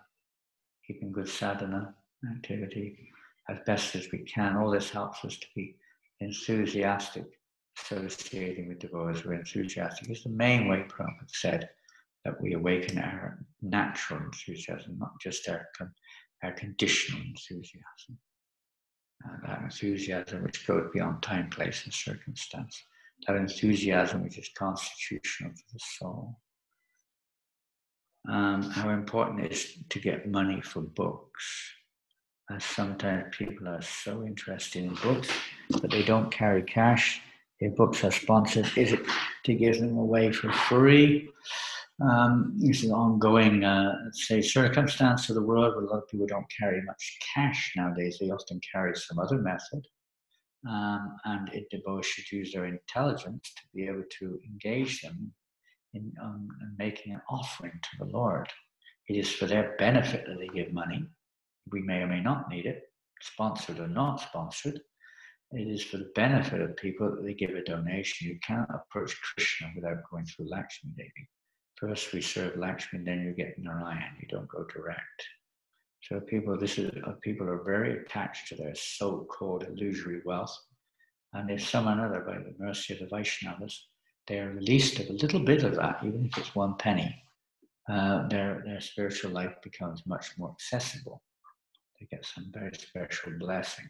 keeping good sadhana activity as best as we can. All this helps us to be enthusiastic, associating with devotees. We're enthusiastic. It's the main way Prabhupada said that we awaken our natural enthusiasm, not just our conditional enthusiasm. That enthusiasm which goes beyond time, place, and circumstance. That enthusiasm which is constitutional to the soul. How important it is to get money for books. And sometimes people are so interested in books, but they don't carry cash. If books are sponsored, is it to give them away for free? This is an ongoing, say, circumstance of the world where a lot of people don't carry much cash nowadays. They often carry some other method. And devotees should use their intelligence to be able to engage them in making an offering to the Lord. It is for their benefit that they give money. We may or may not need it, sponsored or not sponsored. It is for the benefit of people that they give a donation. You cannot approach Krishna without going through Lakshmi Devi. First we serve Lakshmi, then you get Narayan. You don't go direct. So people are very attached to their so-called illusory wealth. And if some or another, by the mercy of the Vaishnavas, they are released of a little bit of that, even if it's 1 penny, their spiritual life becomes much more accessible. They get some very special blessing.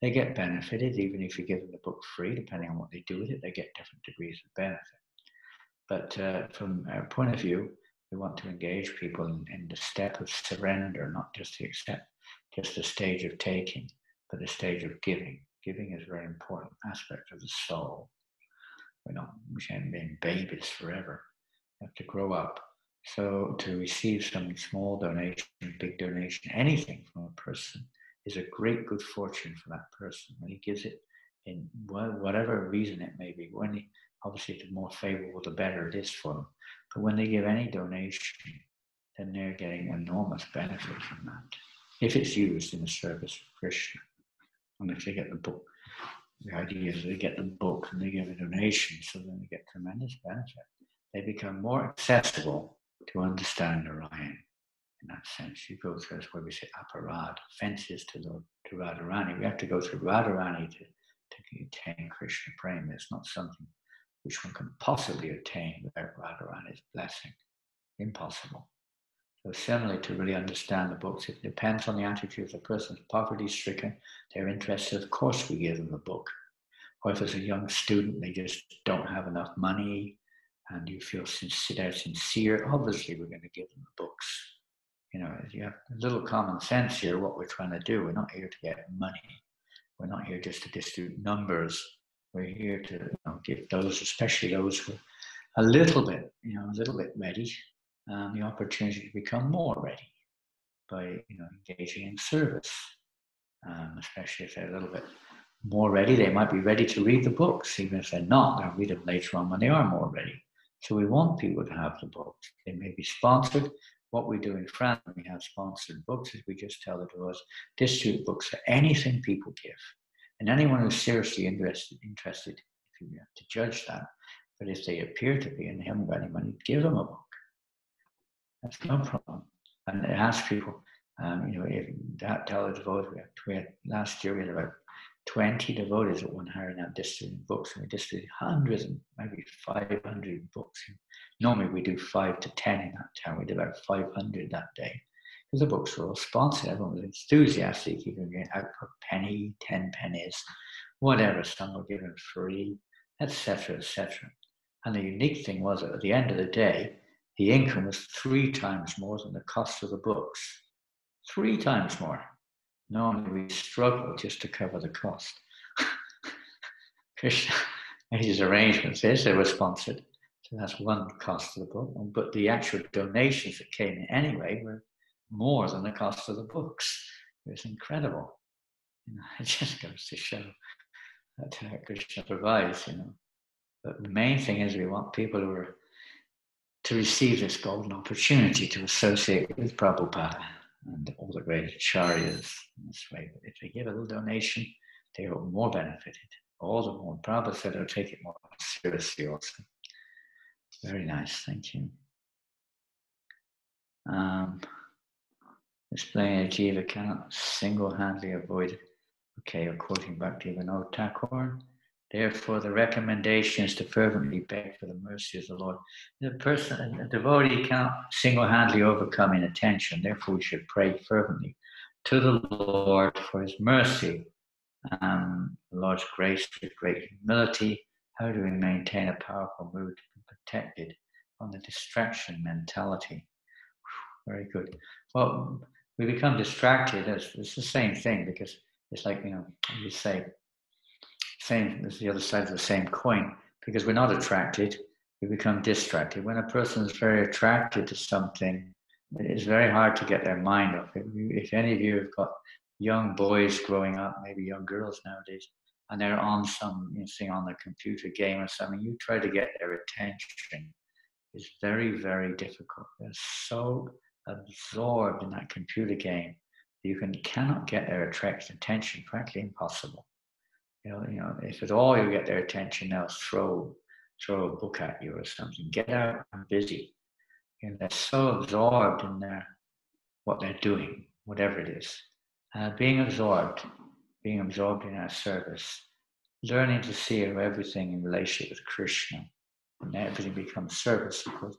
They get benefited, even if you give them the book free, depending on what they do with it, they get different degrees of benefit. But from our point of view, we want to engage people in the step of surrender, not just to accept, just the stage of taking, but the stage of giving. Giving is a very important aspect of the soul. We can't be babies forever. We have to grow up. So to receive some small donation, big donation, anything from a person is a great good fortune for that person. When he gives it in whatever reason it may be, obviously the more favorable, the better it is for them. But when they give any donation, then they're getting enormous benefit from that, if it's used in the service of Krishna. And if they get the book, the idea is they get the book and they give a donation, so then they get tremendous benefit. They become more accessible to understand Narayan. In that sense, you go through, that's why we say aparad, offenses to Radharani. We have to go through Radharani to attain Krishna Prema. It's not something which one can possibly attain without Radharani's blessing. Impossible. So similarly, to really understand the books, it depends on the attitude. If the person's poverty-stricken, they're interested, of course we give them the book. Or if it's a young student, they just don't have enough money, and you feel they're sincere, obviously we're going to give them the books. You have a little common sense here, what we're trying to do. We're not here to get money. We're not here just to distribute numbers. We're here to give those, especially those who are a little bit ready, the opportunity to become more ready by engaging in service. Especially if they're a little bit more ready, they might be ready to read the books. Even if they're not, they'll read them later on when they are more ready. So we want people to have the books. They may be sponsored. What we do in France when we have sponsored books is we just tell the devotees, distribute books for anything people give. And anyone who's seriously interested, if you have to judge that, but if they appear to be and they haven't got any money, give them a book. That's no problem. And ask people, If that devotees, last year we had about 20 devotees at one Harinam distributing books, and we distributed hundreds and maybe 500 books. Normally we do 5 to 10 in that town. We did about 500 that day because the books were all sponsored. Everyone was enthusiastic. You could get out for a penny, 10 pennies, whatever. Some were given free, etc., etc. And the unique thing was that at the end of the day, the income was 3 times more than the cost of the books. 3 times more. Normally we struggle just to cover the cost. Krishna made his arrangements. They were sponsored. So that's one cost of the book. But the actual donations that came in anyway were more than the cost of the books. It was incredible. It just goes to show that Krishna provides, But the main thing is we want people to receive this golden opportunity to associate with Prabhupada and all the great acharyas in this way. But if they give a little donation, they are more benefited. All the more. Prabhupada said they'll take it more seriously also. Very nice, thank you. Explaining a jiva cannot single-handedly avoid. Okay, you're quoting Bhaktivinoda Thakur. Therefore, the recommendation is to fervently beg for the mercy of the Lord. A devotee cannot single-handedly overcome inattention. Therefore, we should pray fervently to the Lord for His mercy. The Lord's grace with great humility. How do we maintain a powerful mood to be protected from the distraction mentality? Very good. Well, we become distracted. It's the same thing because it's like, you say, same, this is the other side of the same coin. Because we're not attracted, we become distracted. When a person is very attracted to something, it's very hard to get their mind off it. If any of you have got young boys growing up, maybe young girls nowadays, and they're on some thing on the computer game or something, you try to get their attention. It's very, very difficult. They're so absorbed in that computer game, you cannot get their attention. Frankly, impossible. If at all you get their attention, they'll throw a book at you or something. Get out, I'm busy. They're so absorbed in what they're doing, whatever it is. Being absorbed in our service, learning to see everything in relationship with Krishna, and everything becomes service, of course.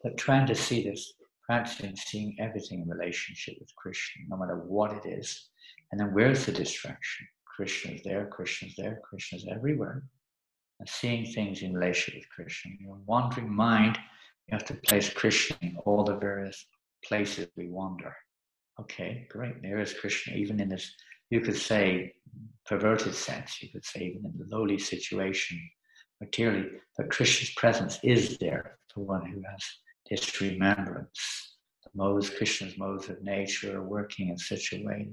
But trying to see this, practicing seeing everything in relationship with Krishna, no matter what it is. And then where's the distraction? Krishna is there, Krishna's there, Krishna's everywhere. And seeing things in relationship with Krishna. Your wandering mind, you have to place Krishna in all the various places we wander. Okay, great. There is Krishna, even in this, you could say, perverted sense. You could say, even in the lowly situation, materially, but Krishna's presence is there for one who has this remembrance. Krishna's modes of nature are working in such a way,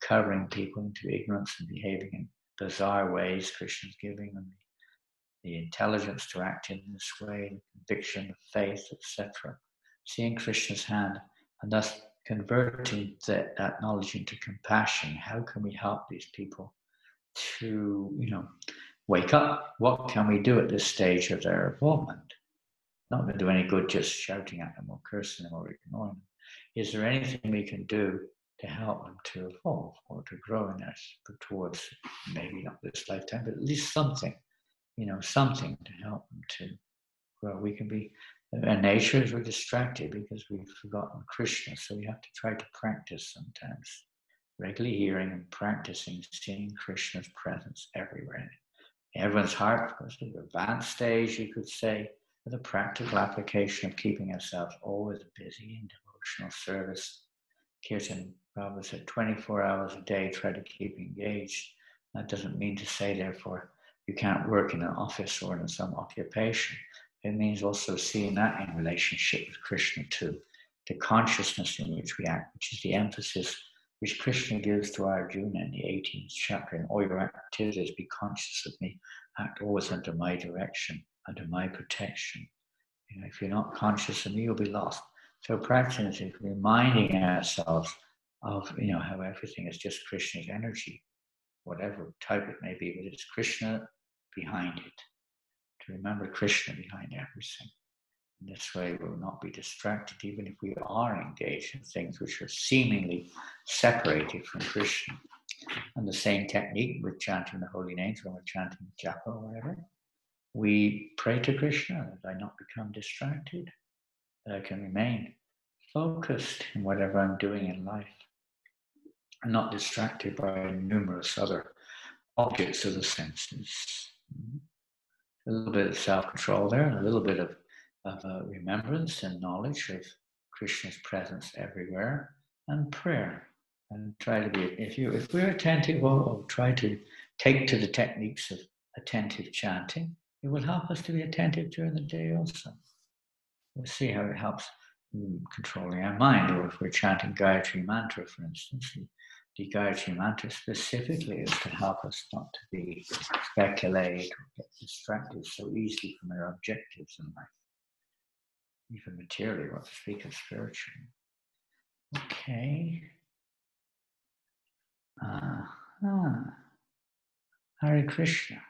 covering people into ignorance and behaving in bizarre ways. Krishna's giving them the intelligence to act in this way, the conviction, the faith, etc. Seeing Krishna's hand and thus converting that knowledge into compassion. How can we help these people to, wake up? What can we do at this stage of their involvement? Not going to do any good just shouting at them or cursing them or ignoring them. Is there anything we can do to help them to evolve or to grow in this towards, maybe not this lifetime, but at least something, something to help them to grow? We can be, our nature is we're distracted because we've forgotten Krishna, so we have to try to practice sometimes. Regularly hearing and practicing, seeing Krishna's presence everywhere. Everyone's heart, of course, the advanced stage, you could say, with a practical application of keeping ourselves always busy in devotional service. Kirtan Prabhupada said 24 hours a day, try to keep engaged. That doesn't mean to say, therefore, you can't work in an office or in some occupation. It means also seeing that in relationship with Krishna too. The consciousness in which we act, which is the emphasis which Krishna gives to Arjuna in the 18th chapter. In all your activities, be conscious of me, act always under my direction, under my protection. If you're not conscious of me, you'll be lost. So practicing is reminding ourselves of, how everything is just Krishna's energy, whatever type it may be, but it's Krishna behind it. To remember Krishna behind everything. In this way, we will not be distracted, even if we are engaged in things which are seemingly separated from Krishna. And the same technique with chanting the holy names when we're chanting japa or whatever. We pray to Krishna that I not become distracted, that I can remain focused in whatever I'm doing in life, and not distracted by numerous other objects of the senses. A little bit of self-control there, and a little bit of remembrance and knowledge of Krishna's presence everywhere, and prayer. And try to be, if we're attentive, we'll try to take to the techniques of attentive chanting. It will help us to be attentive during the day also. We'll see how it helps controlling our mind. Or if we're chanting Gayatri Mantra, for instance, the Gayatri Mantra specifically is to help us not to be speculate or get distracted so easily from our objectives in life, even materially, what to speak of spiritually. Okay. Hare Krishna.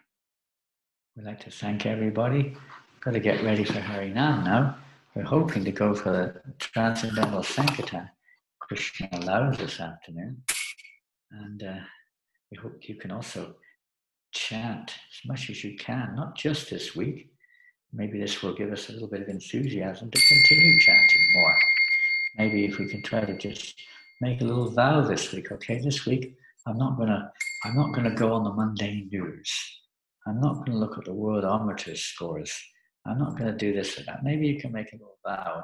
We'd like to thank everybody. Got to get ready for Harinam now. We're hoping to go for the Transcendental Sankirtan. Krishna allows this afternoon. And we hope you can also chant as much as you can, not just this week. Maybe this will give us a little bit of enthusiasm to continue chanting more. Maybe if we can try to just make a little vow this week. Okay, this week I'm not gonna go on the mundane news. I'm not going to look at the world Amrita scores. I'm not going to do this or that. Maybe you can make a little vow.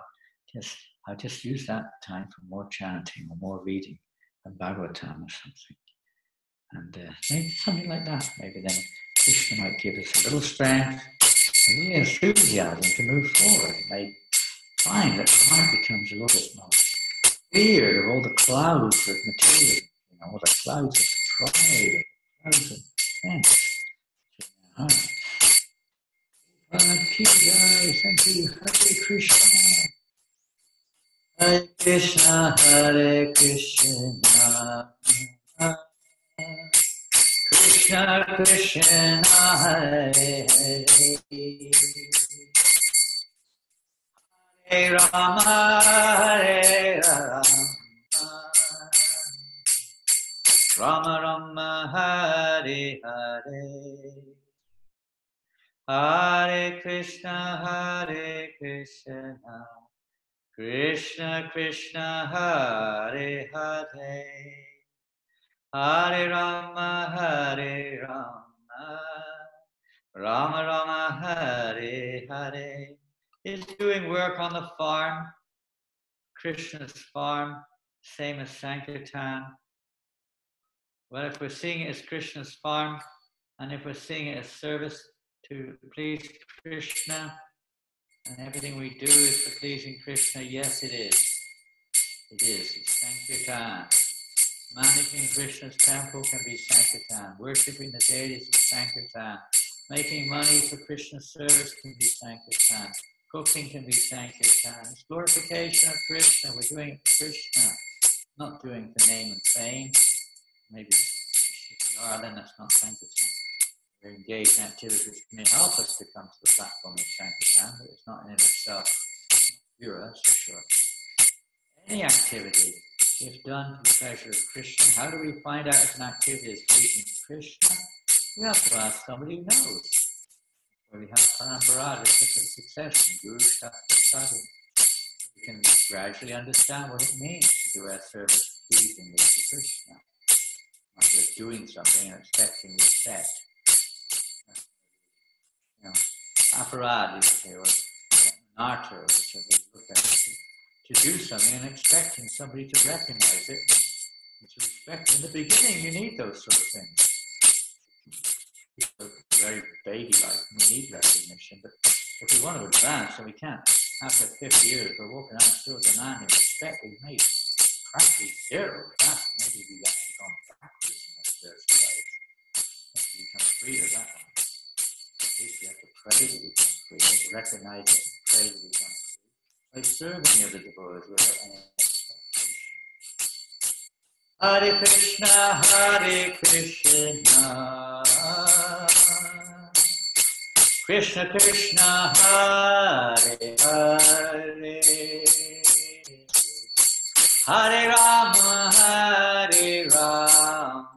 I'll just use that time for more chanting or more reading of Bhagavatam or something. And maybe something like that. Maybe then Krishna might give us a little strength, a little enthusiasm to move forward. You may find that the heart becomes a little bit more cleared of all the clouds of material, all the clouds of pride, clouds of sense. Thank you. Hare Krishna. Hare Krishna, Hare Krishna. Krishna Krishna, Hare Hare. Hare Rama, Hare Rama. Rama Rama, Hare Hare. Hare Krishna, Krishna Krishna, Hare Hare, Hare Rama, Rama Rama, Hare Hare. Is doing work on the farm, Krishna's farm, same as Sankirtan. Well, if we're seeing it as Krishna's farm, and if we're seeing it as service to please Krishna, and everything we do is for pleasing Krishna, yes, it is. It is. It's Sankirtan. Managing Krishna's temple can be Sankirtan. Worshipping the deities is Sankirtan. Making money for Krishna's service can be Sankirtan. Cooking can be Sankirtan. It's glorification of Krishna. We're doing it for Krishna, not doing for name and fame. Maybe if we are, then that's not Sankirtan. We're engaged in activities which may help us to come to the platform of Sankirtan, but it's not in itself pure, that's for sure. Any activity, if done for the pleasure of Krishna, how do we find out if an activity is pleasing to Krishna? We have to ask somebody who knows. Where we have Parampara, succession, Guru Shastra Sadhu. We can gradually understand what it means to do our service pleasingly to Krishna. Not just doing something and expecting respect. Aparad, you say, or narta, which we look at, to do something and expecting somebody to recognize it and to respect it. In the beginning, you need those sort of things. It's very baby-like, we need recognition, but if we want to advance, and we can't, after 50 years, we're walking around still demanding respect, we've made practically zero advancement. Maybe we've actually gone backwards in our spiritual life. We have to become free of that one. At least we have to pray to become free. We have to recognize it and pray to become free. By serving the other devotees without any expectation. Hare Krishna, Krishna Krishna Hare Hare Hare Rama Hare Rama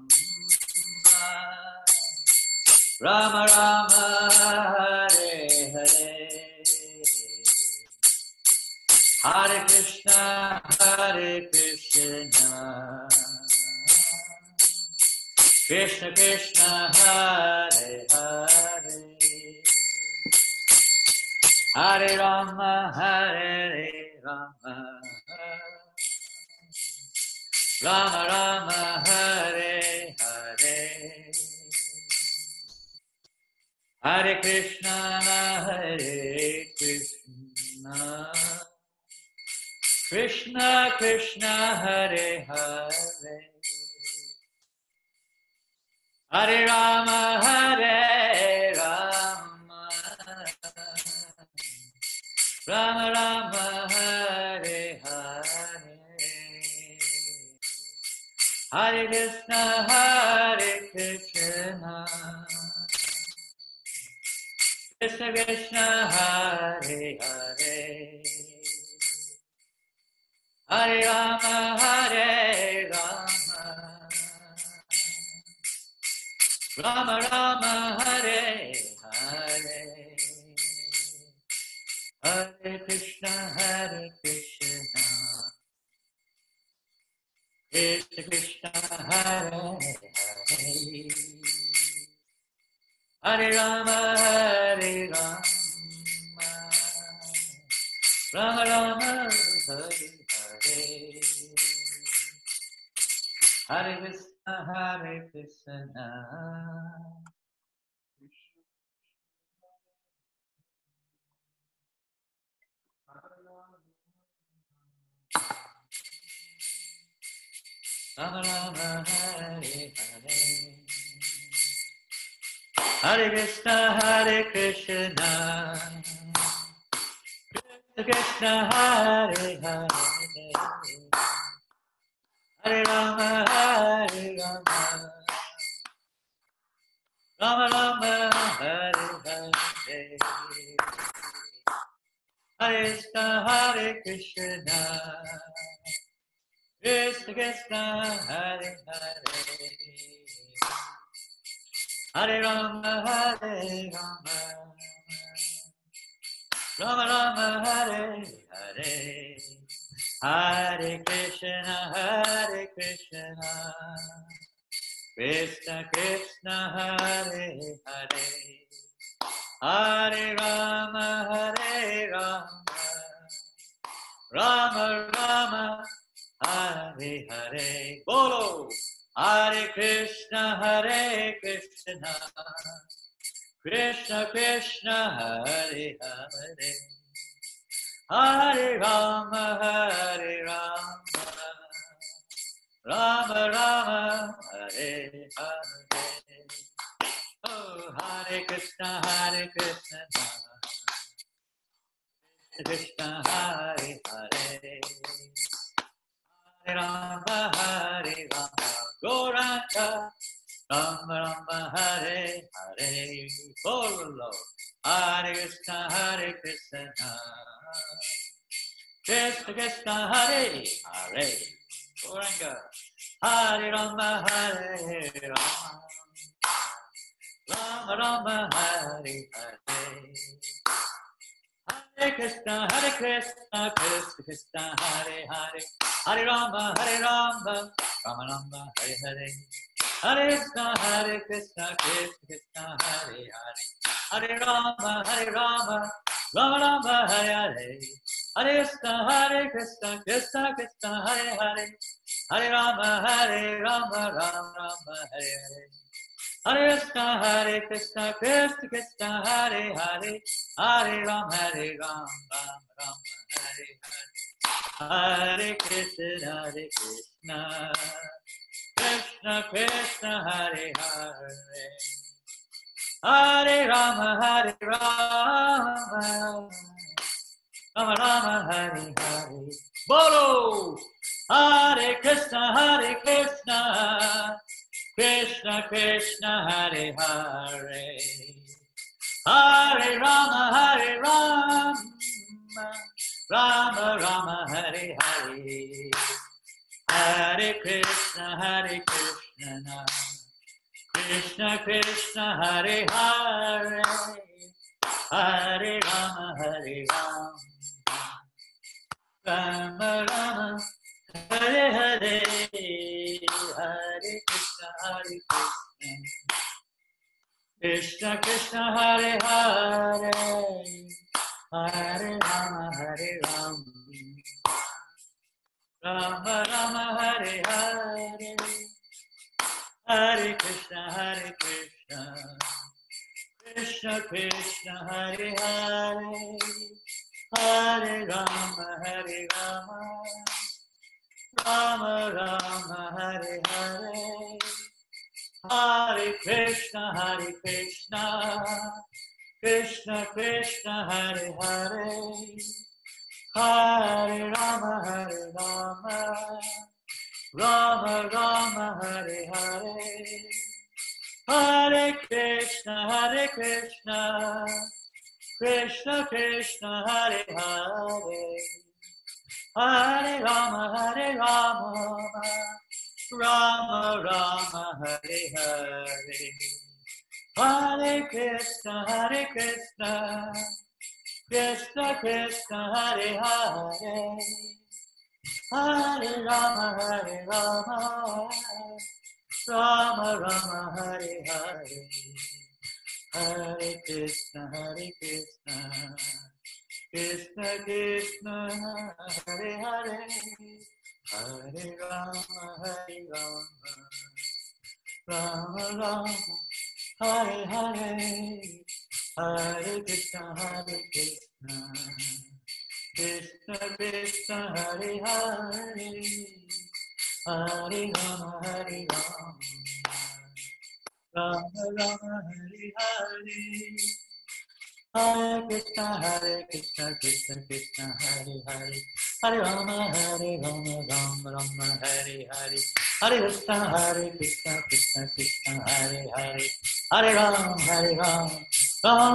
Rama Rama Hare Hare Hare Krishna Krishna Krishna Hare Hare Hare Rama Rama Rama Hare Hare Hare Krishna Krishna Krishna Hare Hare Hare Rama Rama Rama Hare Hare Hare Krishna Krishna Krishna Hare Hare Hare Rama Rama Rama Hare Hare Hare Krishna Krishna Krishna Hare Hare Hare Rama Rama Rama Hare Hare Hare Krishna Rama Rama Hare Hare Hare Krishna Krishna Krishna Hare Hare Hare Rama Rama Rama Hare Hare Hare Krishna Krishna Krishna Hare Hare Hare Rama Rama Rama Hare Hare Hare Krishna Krishna Krishna Hare Hare Hare Rama Rama Rama Hare Hare Bolo Hare Krishna Krishna Krishna Hare Hare Hare Rama Rama Rama Hare Hare Oh Hare Krishna Krishna Hare Hare Hare Rama Gauranga Rama Rama Hare Hare Bolo Hare Krishna Krishna Krishna Hare Hare Gauranga Hare Rama Rama Rama Hare Hare Hare Krishna Krishna Krishna Hare Hare Hare Rama Rama Rama Hare Hare Hare Krishna Krishna Krishna Hare Hare Hare Rama Rama Rama Hare Hare Hare Krishna Krishna Krishna Hare Hare Hare Rama Rama Rama Hare Hare Hare Krishna Krishna Krishna Hare Hare Hare Rama Rama Hare Hare Hare Krishna Krishna Krishna Hare Hare Hare Rama Rama Rama Hare Hare Bolo Hare Krishna Krishna Krishna Hare Hare Hare Rama, Hare Rama, Rama Rama, Hare Hare. Hare Krishna, Krishna Krishna, Hare Hare, Hare Rama, Rama Rama, Hare Hare, Hare Krishna, Krishna Krishna, Hare Hare, Hare Rama, Rama Rama, Hare Hare, Hare Krishna, Krishna Krishna, Hare Hare, Hare Rama, Rama Rama, Hare Hare, Hare Krishna, Krishna Krishna, Hare Hare, Hare Rama, Rama Rama, Hare Hare, Hare Krishna, Krishna Krishna, Hare Hare, Hare Rama, Rama Rama, Hare Hare, Hare Krishna, Krishna Krishna, Hare Hare, Hare Rama, Rama Rama, Hare Hare, Hare Krishna, Krishna Krishna, Hare Hare, Hare Rama, Rama Rama, Hare Hare, Hare Krishna, Krishna Krishna, Hare Hare, Hare Rama, Rama Rama, Hare Hare, Hare Krishna, Krishna Krishna, Hare Hare, Hare Rama, Rama Rama, Hare Hare, Hare Krishna, Krishna, Hare Hare, Hare Rama, Rama, Hare Hare, Hare Krishna, Krishna Krishna, Hare Hare, Hare Rama, Rama Rama,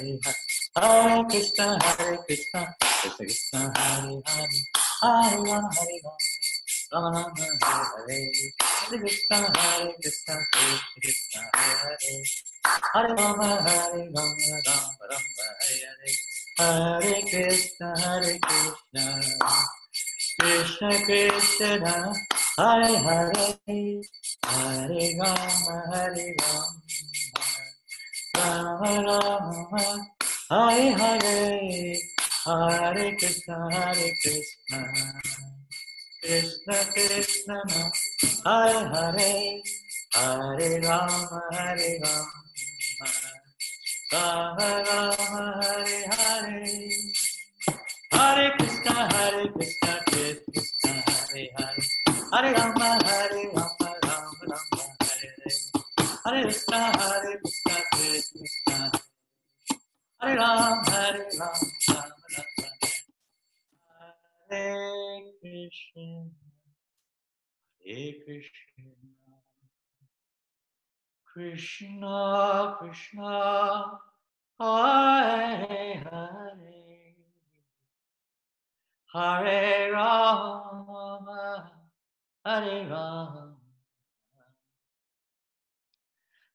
Hare Hare, Hare Krishna, Krishna Krishna, Hare Hare, Hare Rama, Rama Rama, Hare Hare, Hare Krishna, Krishna Krishna, Hare Hare, Hare Rama, Rama Rama, Hare Hare, Hare Krishna, Krishna Krishna, Hare Hare, Hare Rama, Rama Rama, Hare Hare, Hare Krishna, Krishna Krishna, Hare Hare, Hare Rama, Rama Rama, Hare Hare, Hare Krishna, Krishna, Hare Rama, Rama Rama, Hare Krishna, Hare Krishna, Krishna Krishna, Hare Hare, Hare Rama, Hare Rama,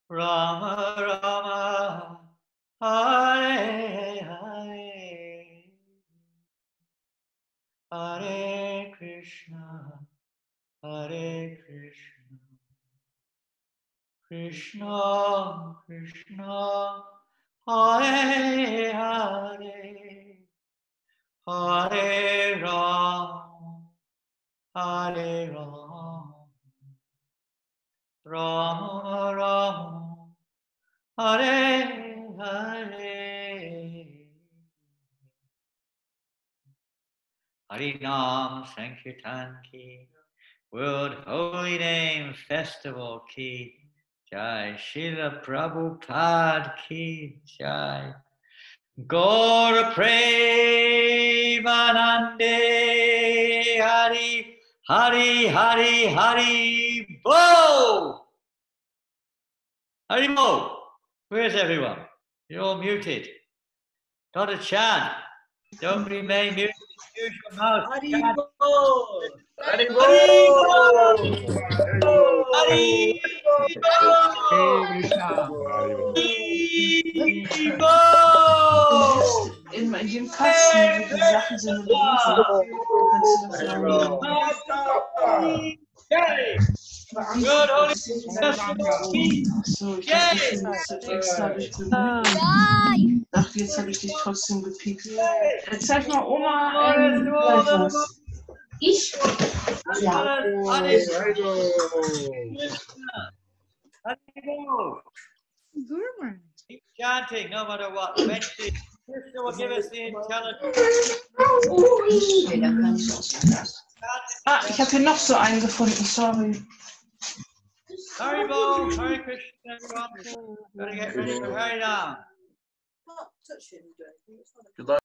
Rama Rama, Hare Hare, Hare Krishna, Hare Krishna, Krishna Krishna, Hare Hare, Hare Rama, Hare Rama, Rama Rama, Hare Hare, Harinam Sankirtan Ki, World Holy Name Festival Ki, Jai Srila Prabhupada Ki, Jai Gaura Premanande, Hari Hari Hari Hari Bo, Hari Bo. Where's everyone? You're all muted. Not a chant. Don't remain muted. Use your mouth. Chant. In dem Kasten, wo die Sachen sind und Briefe, kannst du das reinnehmen. Good Holy So, ich dachte, ich bin jetzt extra durch bemüht. Ich dachte, jetzt habe ich dich trotzdem gepickt. Zeig mal Oma gleich was. Ich? Ja. Keep chanting no matter what. Eventually, Krishna will give us the intelligence. Ah, ich habe hier noch so einen gefunden, sorry. Haribol, Hare Krishna, everyone. Gotta get ready for Harinam. Good luck.